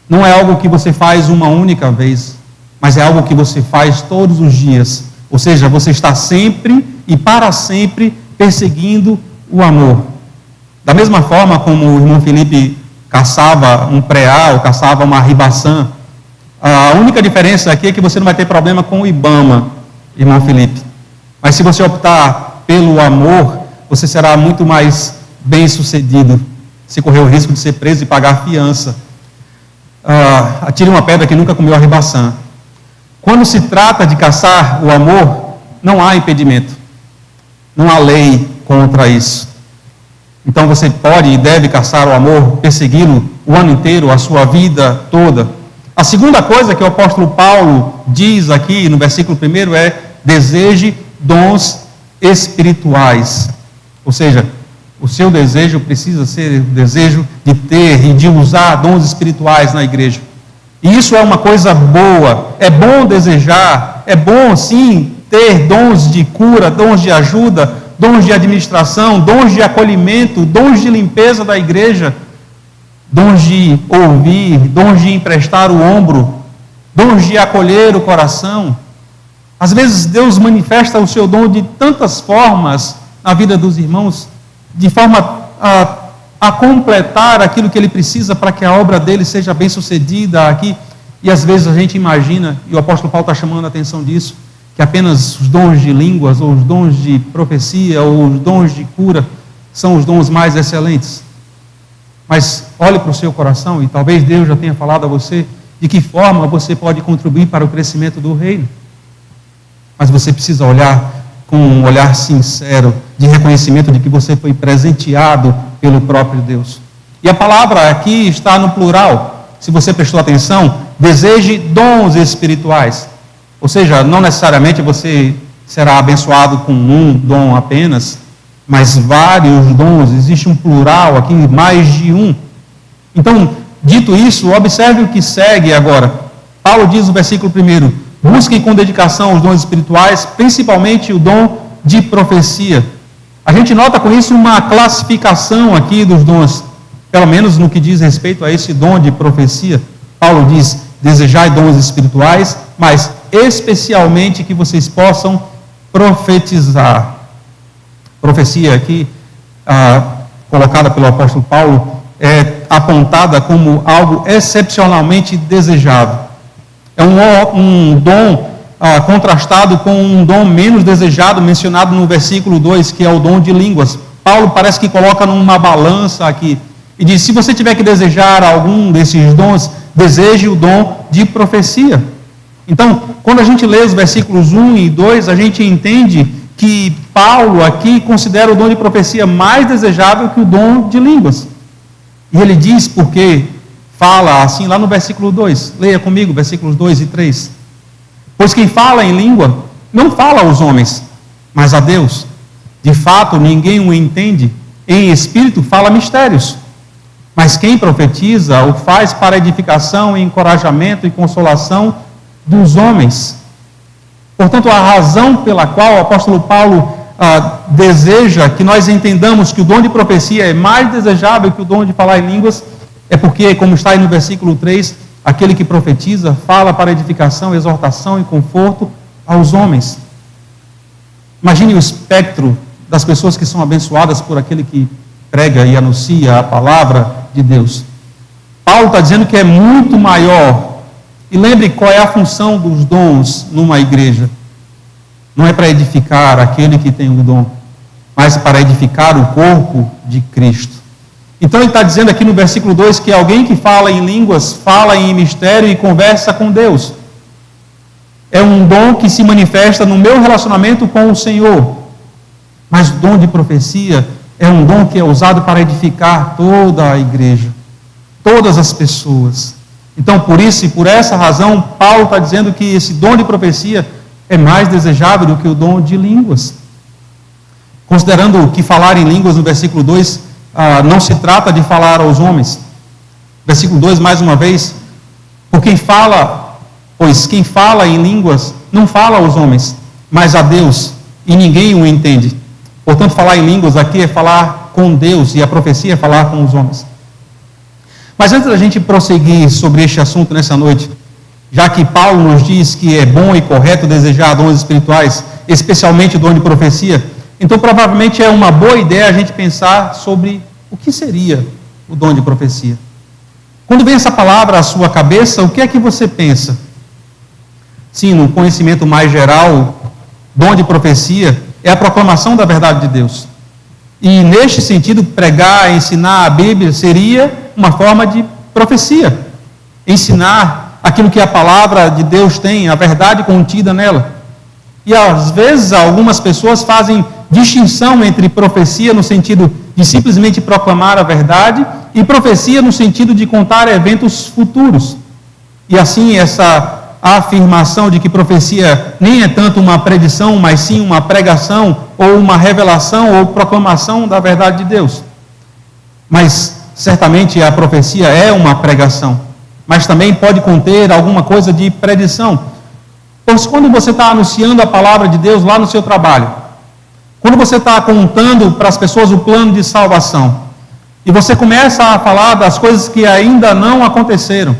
Não é algo que você faz uma única vez, mas é algo que você faz todos os dias. Ou seja, você está sempre e para sempre perseguindo o amor. Da mesma forma como o irmão Felipe caçava um preá ou caçava uma ribaçã, a única diferença aqui é que você não vai ter problema com o Ibama, irmão Felipe. Mas se você optar pelo amor, você será muito mais bem-sucedido. Se correr o risco de ser preso e pagar fiança. Atire uma pedra que nunca comeu a ribaçã. Quando se trata de caçar o amor, não há impedimento. Não há lei contra isso. Então você pode e deve caçar o amor, persegui-lo o ano inteiro, a sua vida toda. A segunda coisa que o apóstolo Paulo diz aqui no versículo 1 é: deseje dons espirituais. Ou seja, o seu desejo precisa ser o desejo de ter e de usar dons espirituais na igreja. E isso é uma coisa boa. É bom desejar, é bom sim ter dons de cura, dons de ajuda, dons de administração, dons de acolhimento, dons de limpeza da igreja, dons de ouvir, dons de emprestar o ombro, dons de acolher o coração. Às vezes Deus manifesta o seu dom de tantas formas na vida dos irmãos, de forma a completar aquilo que ele precisa para que a obra dele seja bem sucedida aqui. E às vezes a gente imagina, e o apóstolo Paulo está chamando a atenção disso, que apenas os dons de línguas, ou os dons de profecia, ou os dons de cura, são os dons mais excelentes. Mas olhe para o seu coração, e talvez Deus já tenha falado a você, de que forma você pode contribuir para o crescimento do reino. Mas você precisa olhar com um olhar sincero, de reconhecimento de que você foi presenteado pelo próprio Deus. E a palavra aqui está no plural. Se você prestou atenção, deseje dons espirituais. Ou seja, não necessariamente você será abençoado com um dom apenas, mas vários dons. Existe um plural aqui, mais de um. Então, dito isso, observe o que segue agora. Paulo diz no versículo 1: busquem com dedicação os dons espirituais, principalmente o dom de profecia. A gente nota com isso uma classificação aqui dos dons, pelo menos no que diz respeito a esse dom de profecia. Paulo diz: desejai dons espirituais, mas especialmente que vocês possam profetizar. Profecia aqui, colocada pelo apóstolo Paulo, é apontada como algo excepcionalmente desejável. É um dom contrastado com um dom menos desejado, mencionado no versículo 2, que é o dom de línguas. Paulo parece que coloca numa balança aqui, e diz: se você tiver que desejar algum desses dons, deseje o dom de profecia. Então, quando a gente lê os versículos 1 e 2, a gente entende que Paulo aqui considera o dom de profecia mais desejável que o dom de línguas. E ele diz porque fala assim lá no versículo 2. Leia comigo, versículos 2 e 3. Pois quem fala em língua, não fala aos homens, mas a Deus. De fato, ninguém o entende. Em espírito, fala mistérios. Mas quem profetiza, o faz para edificação, encorajamento e consolação dos homens. Portanto, a razão pela qual o apóstolo Paulo deseja que nós entendamos que o dom de profecia é mais desejável que o dom de falar em línguas, é porque, como está aí no versículo 3, aquele que profetiza fala para edificação, exortação e conforto aos homens. Imagine o espectro das pessoas que são abençoadas por aquele que prega e anuncia a palavra de Deus. Paulo está dizendo que é muito maior. E lembre qual é a função dos dons numa igreja. Não é para edificar aquele que tem o dom, mas para edificar o corpo de Cristo. Então ele está dizendo aqui no versículo 2 que alguém que fala em línguas, fala em mistério e conversa com Deus. É um dom que se manifesta no meu relacionamento com o Senhor. Mas o dom de profecia é um dom que é usado para edificar toda a igreja. todas as pessoas. Então, por isso e por essa razão, Paulo está dizendo que esse dom de profecia é mais desejável do que o dom de línguas. Considerando que falar em línguas, no versículo 2, não se trata de falar aos homens. Versículo 2, mais uma vez, pois quem fala em línguas não fala aos homens, mas a Deus, e ninguém o entende. Portanto, falar em línguas aqui é falar com Deus, e a profecia é falar com os homens. Mas antes da gente prosseguir sobre este assunto nessa noite, já que Paulo nos diz que é bom e correto desejar dons espirituais, especialmente o dom de profecia, então provavelmente é uma boa ideia a gente pensar sobre o que seria o dom de profecia. Quando vem essa palavra à sua cabeça, o que é que você pensa? Sim, no conhecimento mais geral, dom de profecia é a proclamação da verdade de Deus. E neste sentido, pregar, ensinar a Bíblia seria uma forma de profecia. Ensinar aquilo que a palavra de Deus tem, a verdade contida nela. E às vezes algumas pessoas fazem distinção entre profecia no sentido de simplesmente proclamar a verdade e profecia no sentido de contar eventos futuros. E assim essa afirmação de que profecia nem é tanto uma predição, mas sim uma pregação ou uma revelação ou proclamação da verdade de Deus. Mas certamente a profecia é uma pregação, mas também pode conter alguma coisa de predição. Pois quando você está anunciando a palavra de Deus lá no seu trabalho, quando você está contando para as pessoas o plano de salvação, e você começa a falar das coisas que ainda não aconteceram,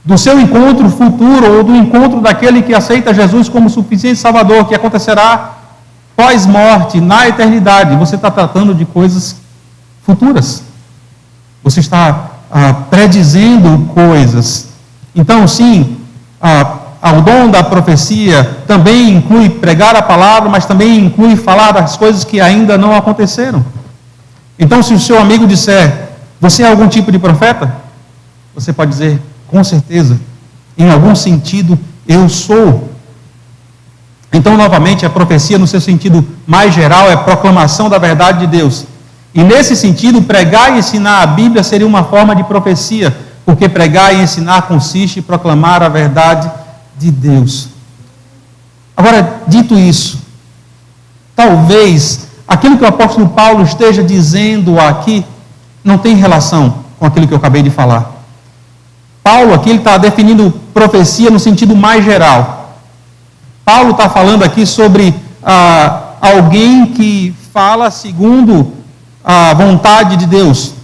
do seu encontro futuro ou do encontro daquele que aceita Jesus como suficiente Salvador, que acontecerá pós-morte, na eternidade, você está tratando de coisas futuras. Você está predizendo coisas. Então, sim, o dom da profecia também inclui pregar a palavra, mas também inclui falar das coisas que ainda não aconteceram. Então, se o seu amigo disser, você é algum tipo de profeta? Você pode dizer, com certeza, em algum sentido, eu sou. Então, novamente, a profecia, no seu sentido mais geral, é proclamação da verdade de Deus. E nesse sentido, pregar e ensinar a Bíblia seria uma forma de profecia, porque pregar e ensinar consiste em proclamar a verdade de Deus. Agora, dito isso, talvez aquilo que o apóstolo Paulo esteja dizendo aqui não tem relação com aquilo que eu acabei de falar. Paulo aqui ele está definindo profecia no sentido mais geral. Paulo está falando aqui sobre alguém que fala segundo a vontade de Deus.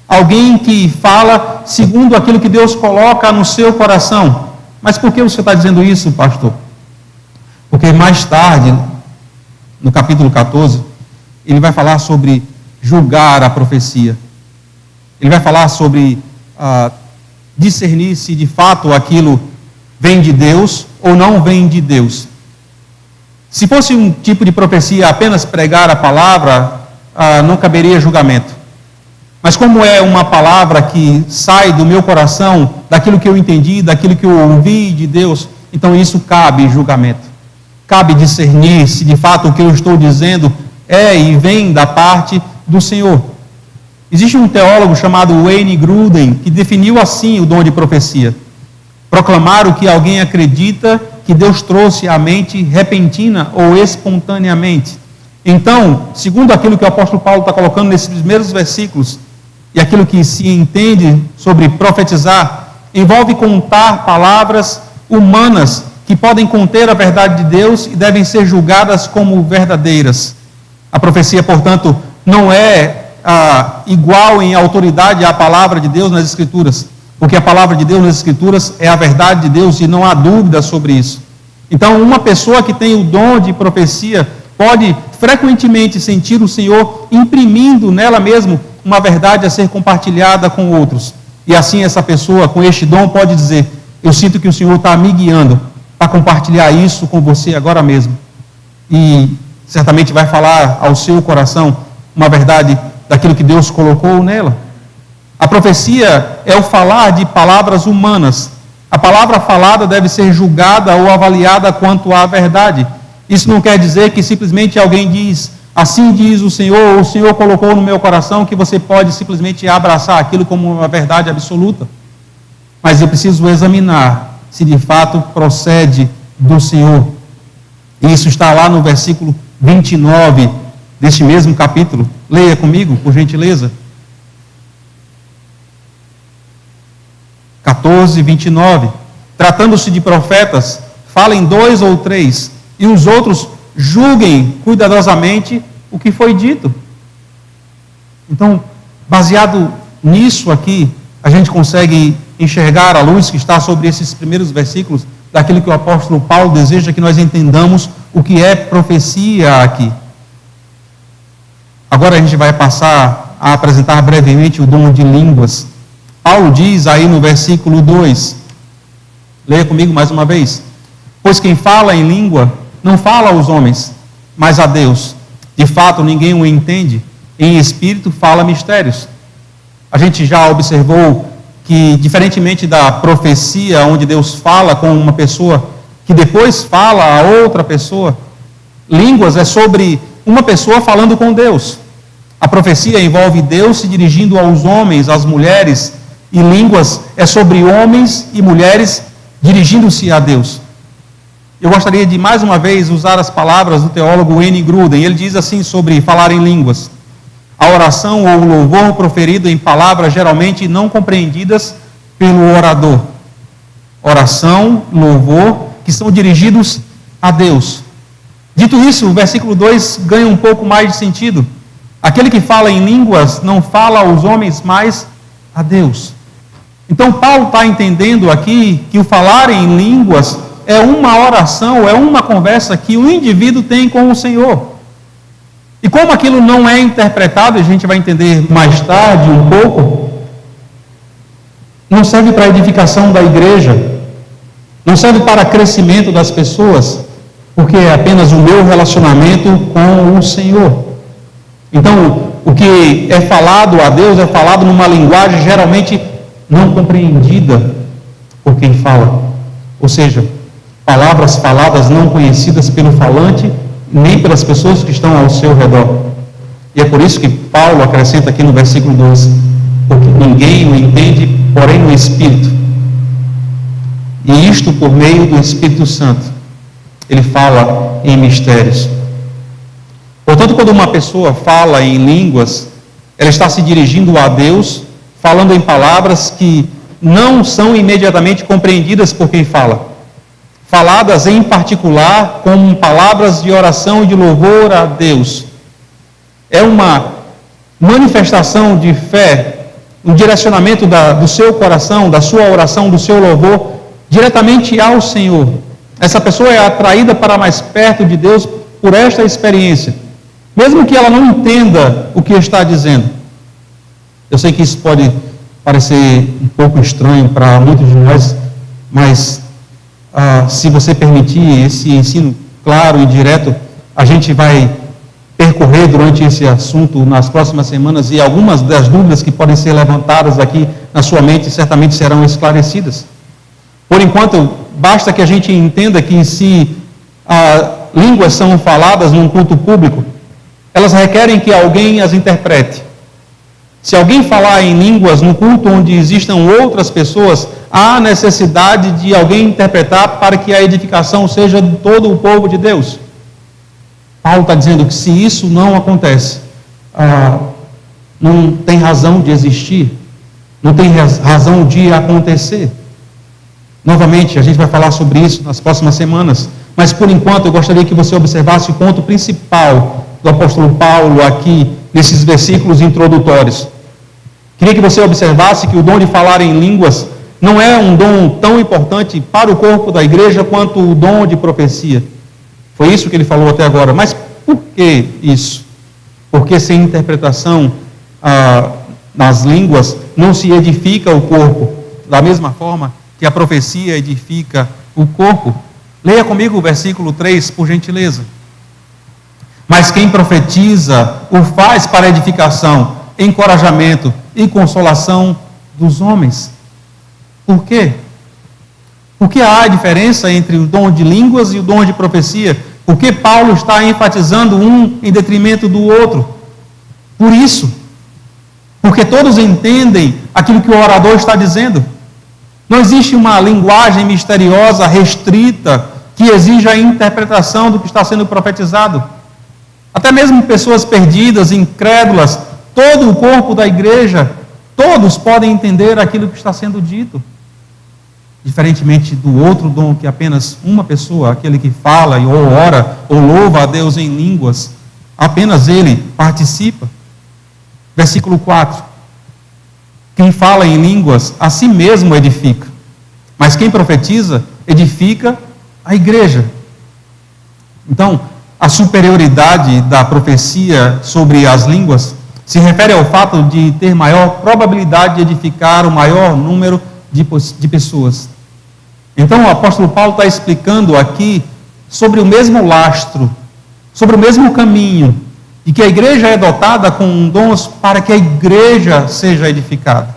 Alguém que fala segundo aquilo que Deus coloca no seu coração. Mas por que você está dizendo isso, pastor? Porque mais tarde, no capítulo 14, ele vai falar sobre julgar a profecia. Ele vai falar sobre discernir se de fato aquilo vem de Deus ou não vem de Deus. Se fosse um tipo de profecia apenas pregar a palavra, não caberia julgamento. Mas como é uma palavra que sai do meu coração, daquilo que eu entendi, daquilo que eu ouvi de Deus, então isso cabe julgamento. Cabe discernir se de fato o que eu estou dizendo é e vem da parte do Senhor. Existe um teólogo chamado Wayne Grudem que definiu assim o dom de profecia: proclamar o que alguém acredita que Deus trouxe à mente repentina ou espontaneamente. Então, segundo aquilo que o apóstolo Paulo está colocando nesses primeiros versículos, e aquilo que se entende sobre profetizar, envolve contar palavras humanas que podem conter a verdade de Deus e devem ser julgadas como verdadeiras. A profecia, portanto, não é igual em autoridade à palavra de Deus nas Escrituras, porque a palavra de Deus nas Escrituras é a verdade de Deus e não há dúvida sobre isso. Então, uma pessoa que tem o dom de profecia pode frequentemente sentir o Senhor imprimindo nela mesmo uma verdade a ser compartilhada com outros. E assim essa pessoa com este dom pode dizer: eu sinto que o Senhor está me guiando para compartilhar isso com você agora mesmo. E certamente vai falar ao seu coração uma verdade daquilo que Deus colocou nela. A profecia é o falar de palavras humanas. A palavra falada deve ser julgada ou avaliada quanto à verdade. Isso não quer dizer que simplesmente alguém diz assim diz o Senhor colocou no meu coração que você pode simplesmente abraçar aquilo como uma verdade absoluta. Mas eu preciso examinar se de fato procede do Senhor. Isso está lá no versículo 29 deste mesmo capítulo. Leia comigo, por gentileza. 14, 29. Tratando-se de profetas, falem 2 ou 3, e os outros julguem cuidadosamente o que foi dito. Então, baseado nisso aqui, a gente consegue enxergar a luz que está sobre esses primeiros versículos daquilo que o apóstolo Paulo deseja que nós entendamos o que é profecia aqui. Agora a gente vai passar a apresentar brevemente o dom de línguas. Paulo diz aí no versículo 2, leia comigo mais uma vez: pois quem fala em língua não fala aos homens, mas a Deus. De fato, ninguém o entende. Em espírito fala mistérios. A gente já observou que, diferentemente da profecia, onde Deus fala com uma pessoa que depois fala a outra pessoa, línguas é sobre uma pessoa falando com Deus. A profecia envolve Deus se dirigindo aos homens, às mulheres, e línguas é sobre homens e mulheres dirigindo-se a Deus. Eu gostaria de, mais uma vez, usar as palavras do teólogo N. Gruden. Ele diz assim sobre falar em línguas: a oração ou o louvor proferido em palavras geralmente não compreendidas pelo orador. Oração, louvor, que são dirigidos a Deus. Dito isso, o versículo 2 ganha um pouco mais de sentido. Aquele que fala em línguas não fala aos homens, mas a Deus. Então, Paulo está entendendo aqui que o falar em línguas é uma oração, é uma conversa que o indivíduo tem com o Senhor. E como aquilo não é interpretado, a gente vai entender mais tarde um pouco, não serve para a edificação da igreja, não serve para crescimento das pessoas, porque é apenas o meu relacionamento com o Senhor. Então, o que é falado a Deus é falado numa linguagem geralmente não compreendida por quem fala. Ou seja, palavras faladas não conhecidas pelo falante, nem pelas pessoas que estão ao seu redor. E é por isso que Paulo acrescenta aqui no versículo 12, porque ninguém o entende, porém no Espírito. E isto por meio do Espírito Santo. Ele fala em mistérios. Portanto, quando uma pessoa fala em línguas, ela está se dirigindo a Deus, falando em palavras que não são imediatamente compreendidas por quem fala. Faladas em particular como palavras de oração e de louvor a Deus. É uma manifestação de fé, um direcionamento do seu coração, da sua oração, do seu louvor, diretamente ao Senhor. Essa pessoa é atraída para mais perto de Deus por esta experiência, mesmo que ela não entenda o que está dizendo. Eu sei que isso pode parecer um pouco estranho para muitos de nós, mas se você permitir esse ensino claro e direto, a gente vai percorrer durante esse assunto nas próximas semanas, e algumas das dúvidas que podem ser levantadas aqui na sua mente certamente serão esclarecidas. Por enquanto, basta que a gente entenda que se línguas são faladas num culto público, elas requerem que alguém as interprete. Se alguém falar em línguas no culto onde existam outras pessoas, há necessidade de alguém interpretar para que a edificação seja de todo o povo de Deus. Paulo está dizendo que se isso não acontece, não tem razão de existir, não tem razão de acontecer. Novamente, a gente vai falar sobre isso nas próximas semanas, mas por enquanto eu gostaria que você observasse o ponto principal do apóstolo Paulo aqui, nesses versículos introdutórios. Queria que você observasse que o dom de falar em línguas não é um dom tão importante para o corpo da igreja quanto o dom de profecia. Foi isso que ele falou até agora. Mas por que isso? Porque sem interpretação nas línguas não se edifica o corpo, da mesma forma que a profecia edifica o corpo. Leia comigo o versículo 3, por gentileza. Mas quem profetiza o faz para edificação, encorajamento e consolação dos homens. Por quê? Porque há diferença entre o dom de línguas e o dom de profecia. Por que Paulo está enfatizando um em detrimento do outro? Por isso. Porque todos entendem aquilo que o orador está dizendo. Não existe uma linguagem misteriosa, restrita, que exija a interpretação do que está sendo profetizado. Até mesmo pessoas perdidas, incrédulas, todo o corpo da igreja, todos podem entender aquilo que está sendo dito. Diferentemente do outro dom, que apenas uma pessoa, aquele que fala ou ora ou louva a Deus em línguas, apenas ele participa. Versículo 4. Quem fala em línguas, a si mesmo edifica. Mas quem profetiza, edifica a igreja. Então, a superioridade da profecia sobre as línguas se refere ao fato de ter maior probabilidade de edificar o maior número de pessoas. Então, o apóstolo Paulo está explicando aqui sobre o mesmo lastro, sobre o mesmo caminho, e que a igreja é dotada com dons para que a igreja seja edificada.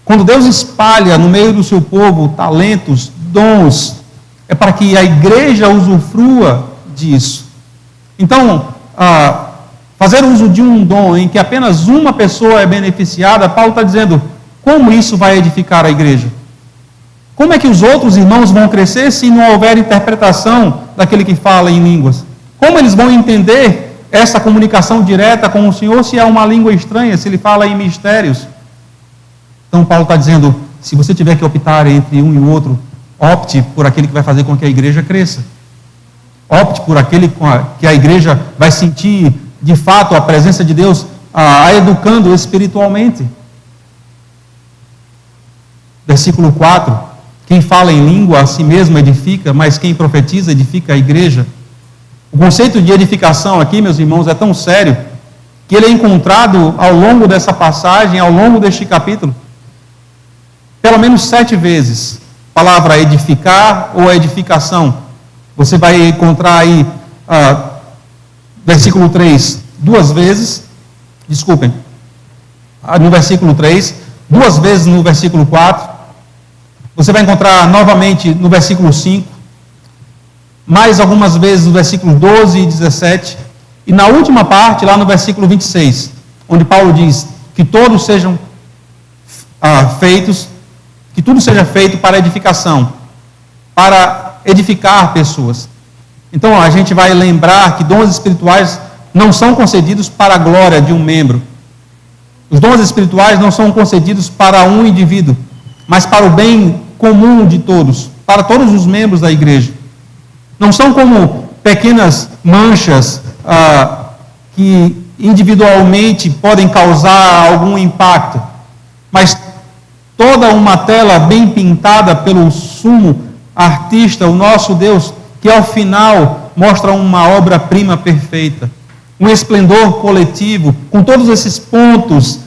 Quando Deus espalha no meio do seu povo talentos, dons, é para que a igreja usufrua disso. Então, fazer uso de um dom em que apenas uma pessoa é beneficiada, Paulo está dizendo, como isso vai edificar a igreja? Como é que os outros irmãos vão crescer se não houver interpretação daquele que fala em línguas? Como eles vão entender essa comunicação direta com o Senhor se é uma língua estranha, se ele fala em mistérios? Então Paulo está dizendo, se você tiver que optar entre um e o outro, opte por aquele que vai fazer com que a igreja cresça. Opte por aquele que a igreja vai sentir, de fato, a presença de Deus a educando espiritualmente. Versículo 4. Quem fala em língua a si mesmo edifica, mas quem profetiza edifica a igreja. O conceito de edificação aqui, meus irmãos, é tão sério que ele é encontrado ao longo dessa passagem, ao longo deste capítulo, pelo menos 7 vezes. A palavra edificar ou edificação. Você vai encontrar aí, versículo 3, 2 vezes, desculpem, no versículo 3, 2 vezes no versículo 4, você vai encontrar novamente no versículo 5, mais algumas vezes no versículo 12 e 17, e na última parte, lá no versículo 26, onde Paulo diz que todos sejam feitos, que tudo seja feito para edificação, para edificar pessoas. Então a gente vai lembrar que dons espirituais não são concedidos para a glória de um membro. Os dons espirituais não são concedidos para um indivíduo, mas para o bem comum de todos, para todos os membros da igreja. Não são como pequenas manchas que individualmente podem causar algum impacto, mas toda uma tela bem pintada pelo sumo artista, o nosso Deus, que ao final mostra uma obra-prima perfeita, um esplendor coletivo, com todos esses pontos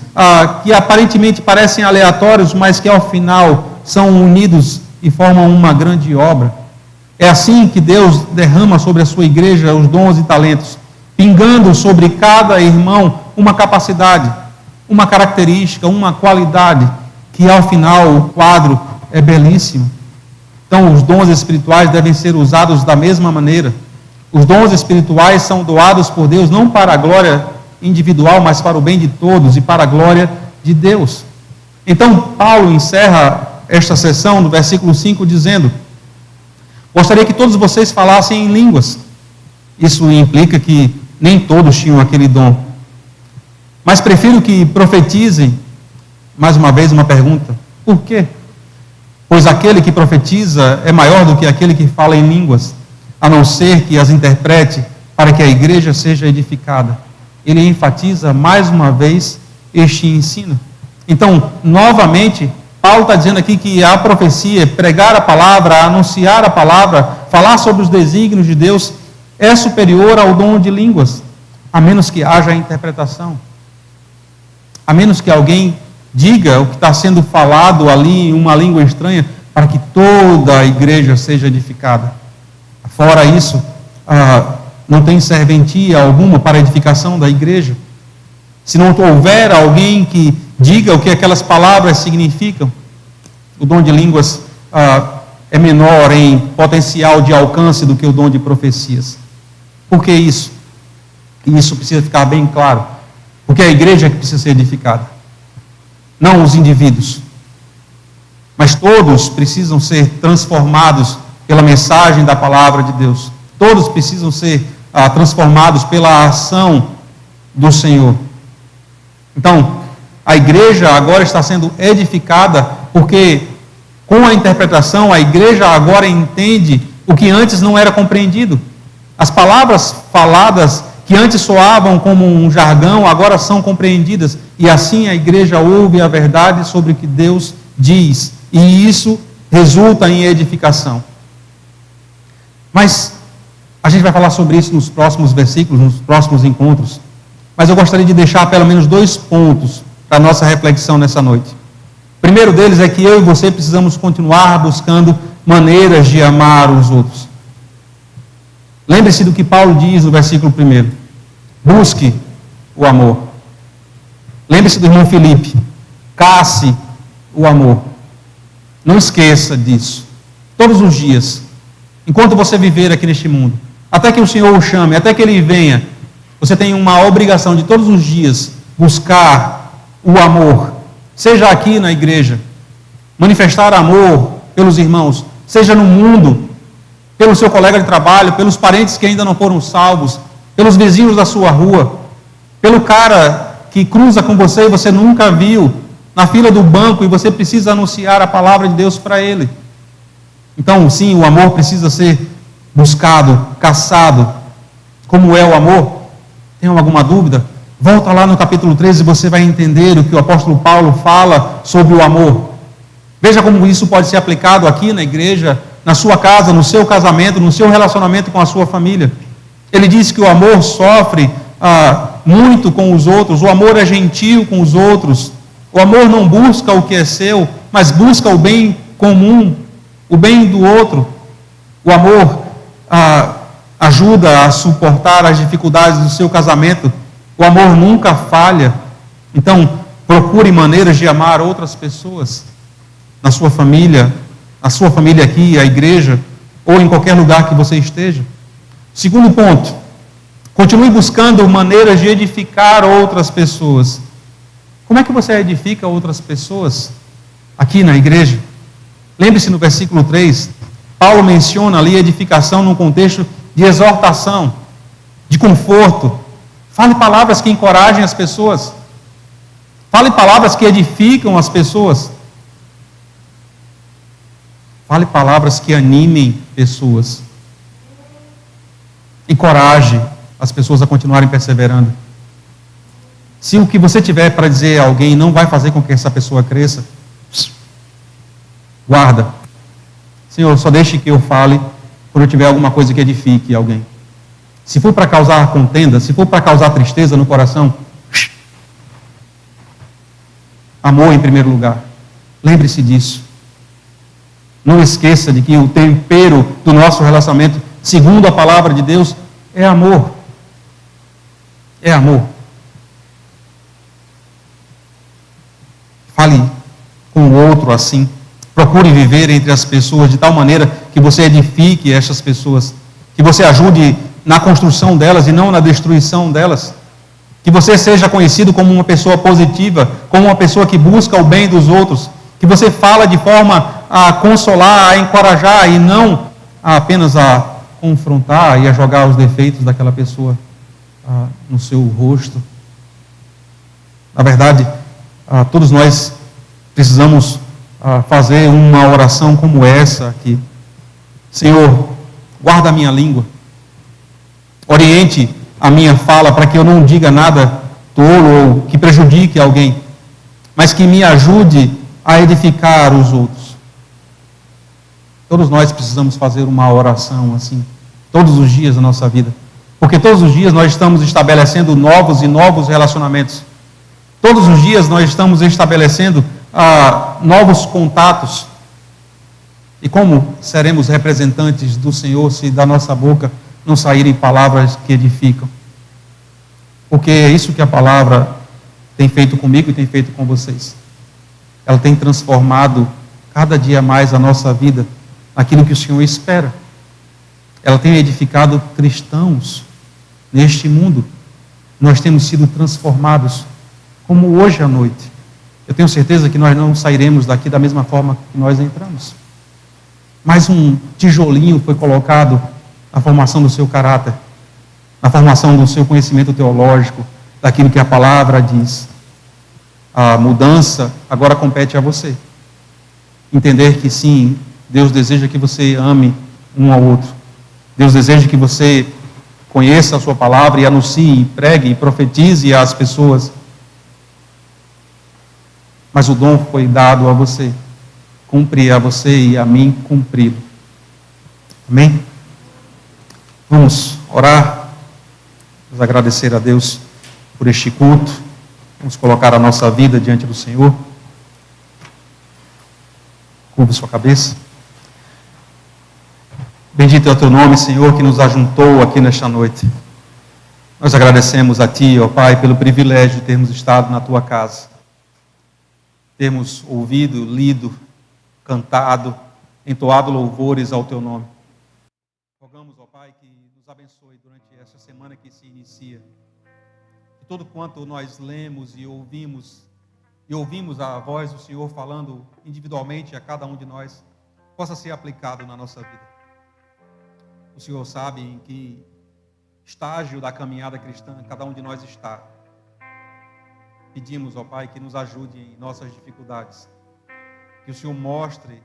que aparentemente parecem aleatórios, mas que ao final são unidos e formam uma grande obra. É assim que Deus derrama sobre a sua igreja os dons e talentos, pingando sobre cada irmão uma capacidade, uma característica, uma qualidade, que ao final o quadro é belíssimo. Então, os dons espirituais devem ser usados da mesma maneira. Os dons espirituais são doados por Deus não para a glória individual, mas para o bem de todos e para a glória de Deus. Então, Paulo encerra esta sessão no versículo 5 dizendo: gostaria que todos vocês falassem em línguas. Isso implica que nem todos tinham aquele dom. Mas prefiro que profetizem. Mais uma vez uma pergunta: por quê? Pois aquele que profetiza é maior do que aquele que fala em línguas, a não ser que as interprete para que a igreja seja edificada. Ele enfatiza mais uma vez este ensino. Então, novamente, Paulo está dizendo aqui que a profecia, pregar a palavra, anunciar a palavra, falar sobre os desígnios de Deus, é superior ao dom de línguas, a menos que haja interpretação. A menos que alguém diga o que está sendo falado ali em uma língua estranha, para que toda a igreja seja edificada. Fora isso, não tem serventia alguma para a edificação da igreja. Se não houver alguém que diga o que aquelas palavras significam, o dom de línguas é menor em potencial de alcance do que o dom de profecias. Por que isso? E isso precisa ficar bem claro. Porque é a igreja que precisa ser edificada, não os indivíduos. Mas todos precisam ser transformados pela mensagem da palavra de Deus. Todos precisam ser transformados pela ação do Senhor. Então, a igreja agora está sendo edificada porque, com a interpretação, a igreja agora entende o que antes não era compreendido. As palavras faladas que antes soavam como um jargão, agora são compreendidas. E assim a igreja ouve a verdade sobre o que Deus diz. E isso resulta em edificação. Mas a gente vai falar sobre isso nos próximos versículos, nos próximos encontros. Mas eu gostaria de deixar pelo menos 2 pontos para a nossa reflexão nessa noite. O primeiro deles é que eu e você precisamos continuar buscando maneiras de amar os outros. Lembre-se do que Paulo diz no versículo 1. Busque o amor. Lembre-se do irmão Filipe. Casse o amor. Não esqueça disso. Todos os dias, enquanto você viver aqui neste mundo, até que o Senhor o chame, até que Ele venha, você tem uma obrigação de todos os dias buscar o amor. Seja aqui na igreja, manifestar amor pelos irmãos, seja no mundo, pelo seu colega de trabalho, pelos parentes que ainda não foram salvos, pelos vizinhos da sua rua, pelo cara que cruza com você e você nunca viu, na fila do banco e você precisa anunciar a palavra de Deus para ele. Então, sim, o amor precisa ser buscado, caçado. Como é o amor? Tem alguma dúvida? Volta lá no capítulo 13 e você vai entender o que o apóstolo Paulo fala sobre o amor. Veja como isso pode ser aplicado aqui na igreja, na sua casa, no seu casamento, no seu relacionamento com a sua família. Ele diz que o amor sofre muito com os outros, o amor é gentil com os outros, o amor não busca o que é seu, mas busca o bem comum, o bem do outro. O amor ajuda a suportar as dificuldades do seu casamento. O amor nunca falha. Então, procure maneiras de amar outras pessoas na sua família aqui, a igreja, ou em qualquer lugar que você esteja. Segundo ponto, continue buscando maneiras de edificar outras pessoas. Como é que você edifica outras pessoas aqui na igreja? Lembre-se no versículo 3, Paulo menciona ali edificação num contexto de exortação, de conforto. Fale palavras que encorajem as pessoas. Fale palavras que edificam as pessoas. Fale palavras que animem pessoas. Encoraje as pessoas a continuarem perseverando. Se o que você tiver para dizer a alguém não vai fazer com que essa pessoa cresça, guarda. Senhor, só deixe que eu fale quando eu tiver alguma coisa que edifique alguém. Se for para causar contenda, se for para causar tristeza no coração, amor em primeiro lugar. Lembre-se disso. Não esqueça de que o tempero do nosso relacionamento, segundo a palavra de Deus, é amor. É amor. Fale com o outro assim. Procure viver entre as pessoas de tal maneira que você edifique essas pessoas, que você ajude na construção delas e não na destruição delas, que você seja conhecido como uma pessoa positiva, como uma pessoa que busca o bem dos outros, que você fala de forma a consolar, a encorajar e não apenas a confrontar e a jogar os defeitos daquela pessoa no seu rosto. Na verdade, todos nós precisamos fazer uma oração como essa aqui. Senhor, guarda a minha língua. Oriente a minha fala para que eu não diga nada tolo ou que prejudique alguém, mas que me ajude a edificar os outros. Todos nós precisamos fazer uma oração assim, todos os dias da nossa vida, porque todos os dias nós estamos estabelecendo novos e novos relacionamentos. Todos os dias nós estamos estabelecendo novos contatos. E como seremos representantes do Senhor se da nossa boca não saírem palavras que edificam? Porque é isso que a palavra tem feito comigo e tem feito com vocês. Ela tem transformado cada dia mais a nossa vida naquilo que o Senhor espera. Ela tem edificado cristãos neste mundo. Nós temos sido transformados, como hoje à noite. Eu tenho certeza que nós não sairemos daqui da mesma forma que nós entramos. Mais um tijolinho foi colocado na formação do seu caráter, na formação do seu conhecimento teológico, daquilo que a palavra diz. A mudança agora compete a você. Entender que sim, Deus deseja que você ame um ao outro. Deus deseja que você conheça a sua palavra e anuncie, pregue e profetize às pessoas. Mas o dom foi dado a você. Cumpre a você e a mim cumprido. Amém? Vamos orar. Vamos agradecer a Deus por este culto. Vamos colocar a nossa vida diante do Senhor. Curva sua cabeça. Bendito é o teu nome, Senhor, que nos ajuntou aqui nesta noite. Nós agradecemos a Ti, ó Pai, pelo privilégio de termos estado na Tua casa. Termos ouvido, lido, cantado, entoado louvores ao Teu nome. Rogamos, ó Pai, que nos abençoe durante esta semana que se inicia. Que tudo quanto nós lemos e ouvimos a voz do Senhor falando individualmente a cada um de nós, possa ser aplicado na nossa vida. O Senhor sabe em que estágio da caminhada cristã cada um de nós está. Pedimos, ó Pai, que nos ajude em nossas dificuldades. Que o Senhor mostre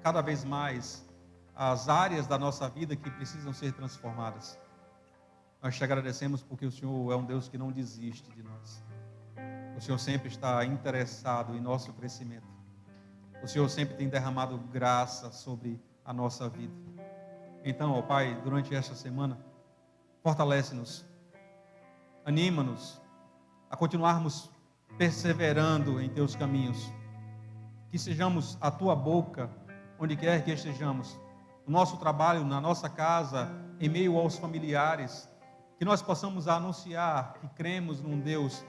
cada vez mais as áreas da nossa vida que precisam ser transformadas. Nós te agradecemos porque o Senhor é um Deus que não desiste de nós. O Senhor sempre está interessado em nosso crescimento. O Senhor sempre tem derramado graça sobre a nossa vida. Então, ó Pai, durante esta semana, fortalece-nos, anima-nos a continuarmos perseverando em Teus caminhos. Que sejamos a Tua boca, onde quer que estejamos, no nosso trabalho, na nossa casa, em meio aos familiares, que nós possamos anunciar que cremos num Deus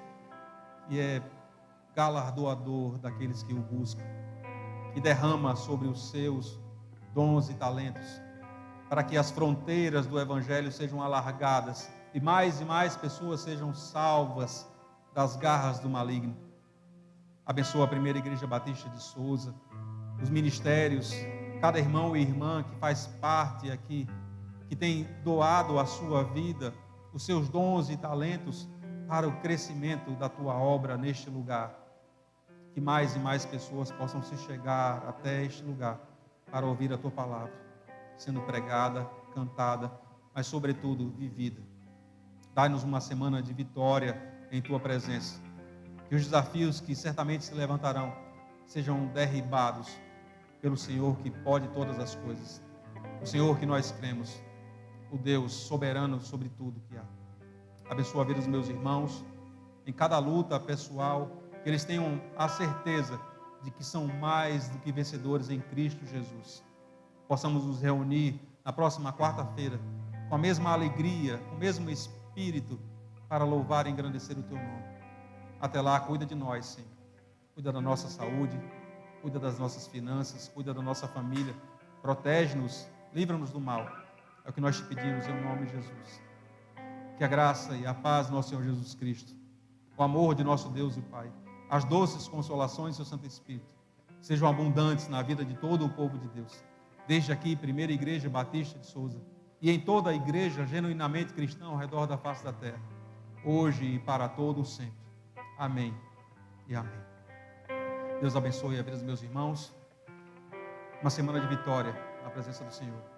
que é galardoador daqueles que o buscam, que derrama sobre os seus dons e talentos, para que as fronteiras do Evangelho sejam alargadas e mais pessoas sejam salvas das garras do maligno. Abençoa a Primeira Igreja Batista de Souza, os ministérios, cada irmão e irmã que faz parte aqui, que tem doado a sua vida, os seus dons e talentos para o crescimento da Tua obra neste lugar. Que mais e mais pessoas possam se chegar até este lugar para ouvir a Tua palavra, sendo pregada, cantada, mas sobretudo vivida. Dai-nos uma semana de vitória em Tua presença. Que os desafios que certamente se levantarão sejam derribados pelo Senhor que pode todas as coisas. O Senhor que nós cremos, o Deus soberano sobre tudo que há. Abençoa a vida dos meus irmãos, em cada luta pessoal, que eles tenham a certeza de que são mais do que vencedores em Cristo Jesus. Possamos nos reunir na próxima quarta-feira com a mesma alegria, com o mesmo espírito, para louvar e engrandecer o Teu nome. Até lá, cuida de nós, Senhor. Cuida da nossa saúde, cuida das nossas finanças, cuida da nossa família. Protege-nos, livra-nos do mal. É o que nós te pedimos em nome de Jesus. Que a graça e a paz do nosso Senhor Jesus Cristo, o amor de nosso Deus e Pai, as doces consolações do Seu Santo Espírito, sejam abundantes na vida de todo o povo de Deus. Desde aqui, Primeira Igreja Batista de Souza, e em toda a igreja genuinamente cristã ao redor da face da terra, hoje e para todo sempre. Amém e amém. Deus abençoe a vida dos meus irmãos. Uma semana de vitória na presença do Senhor.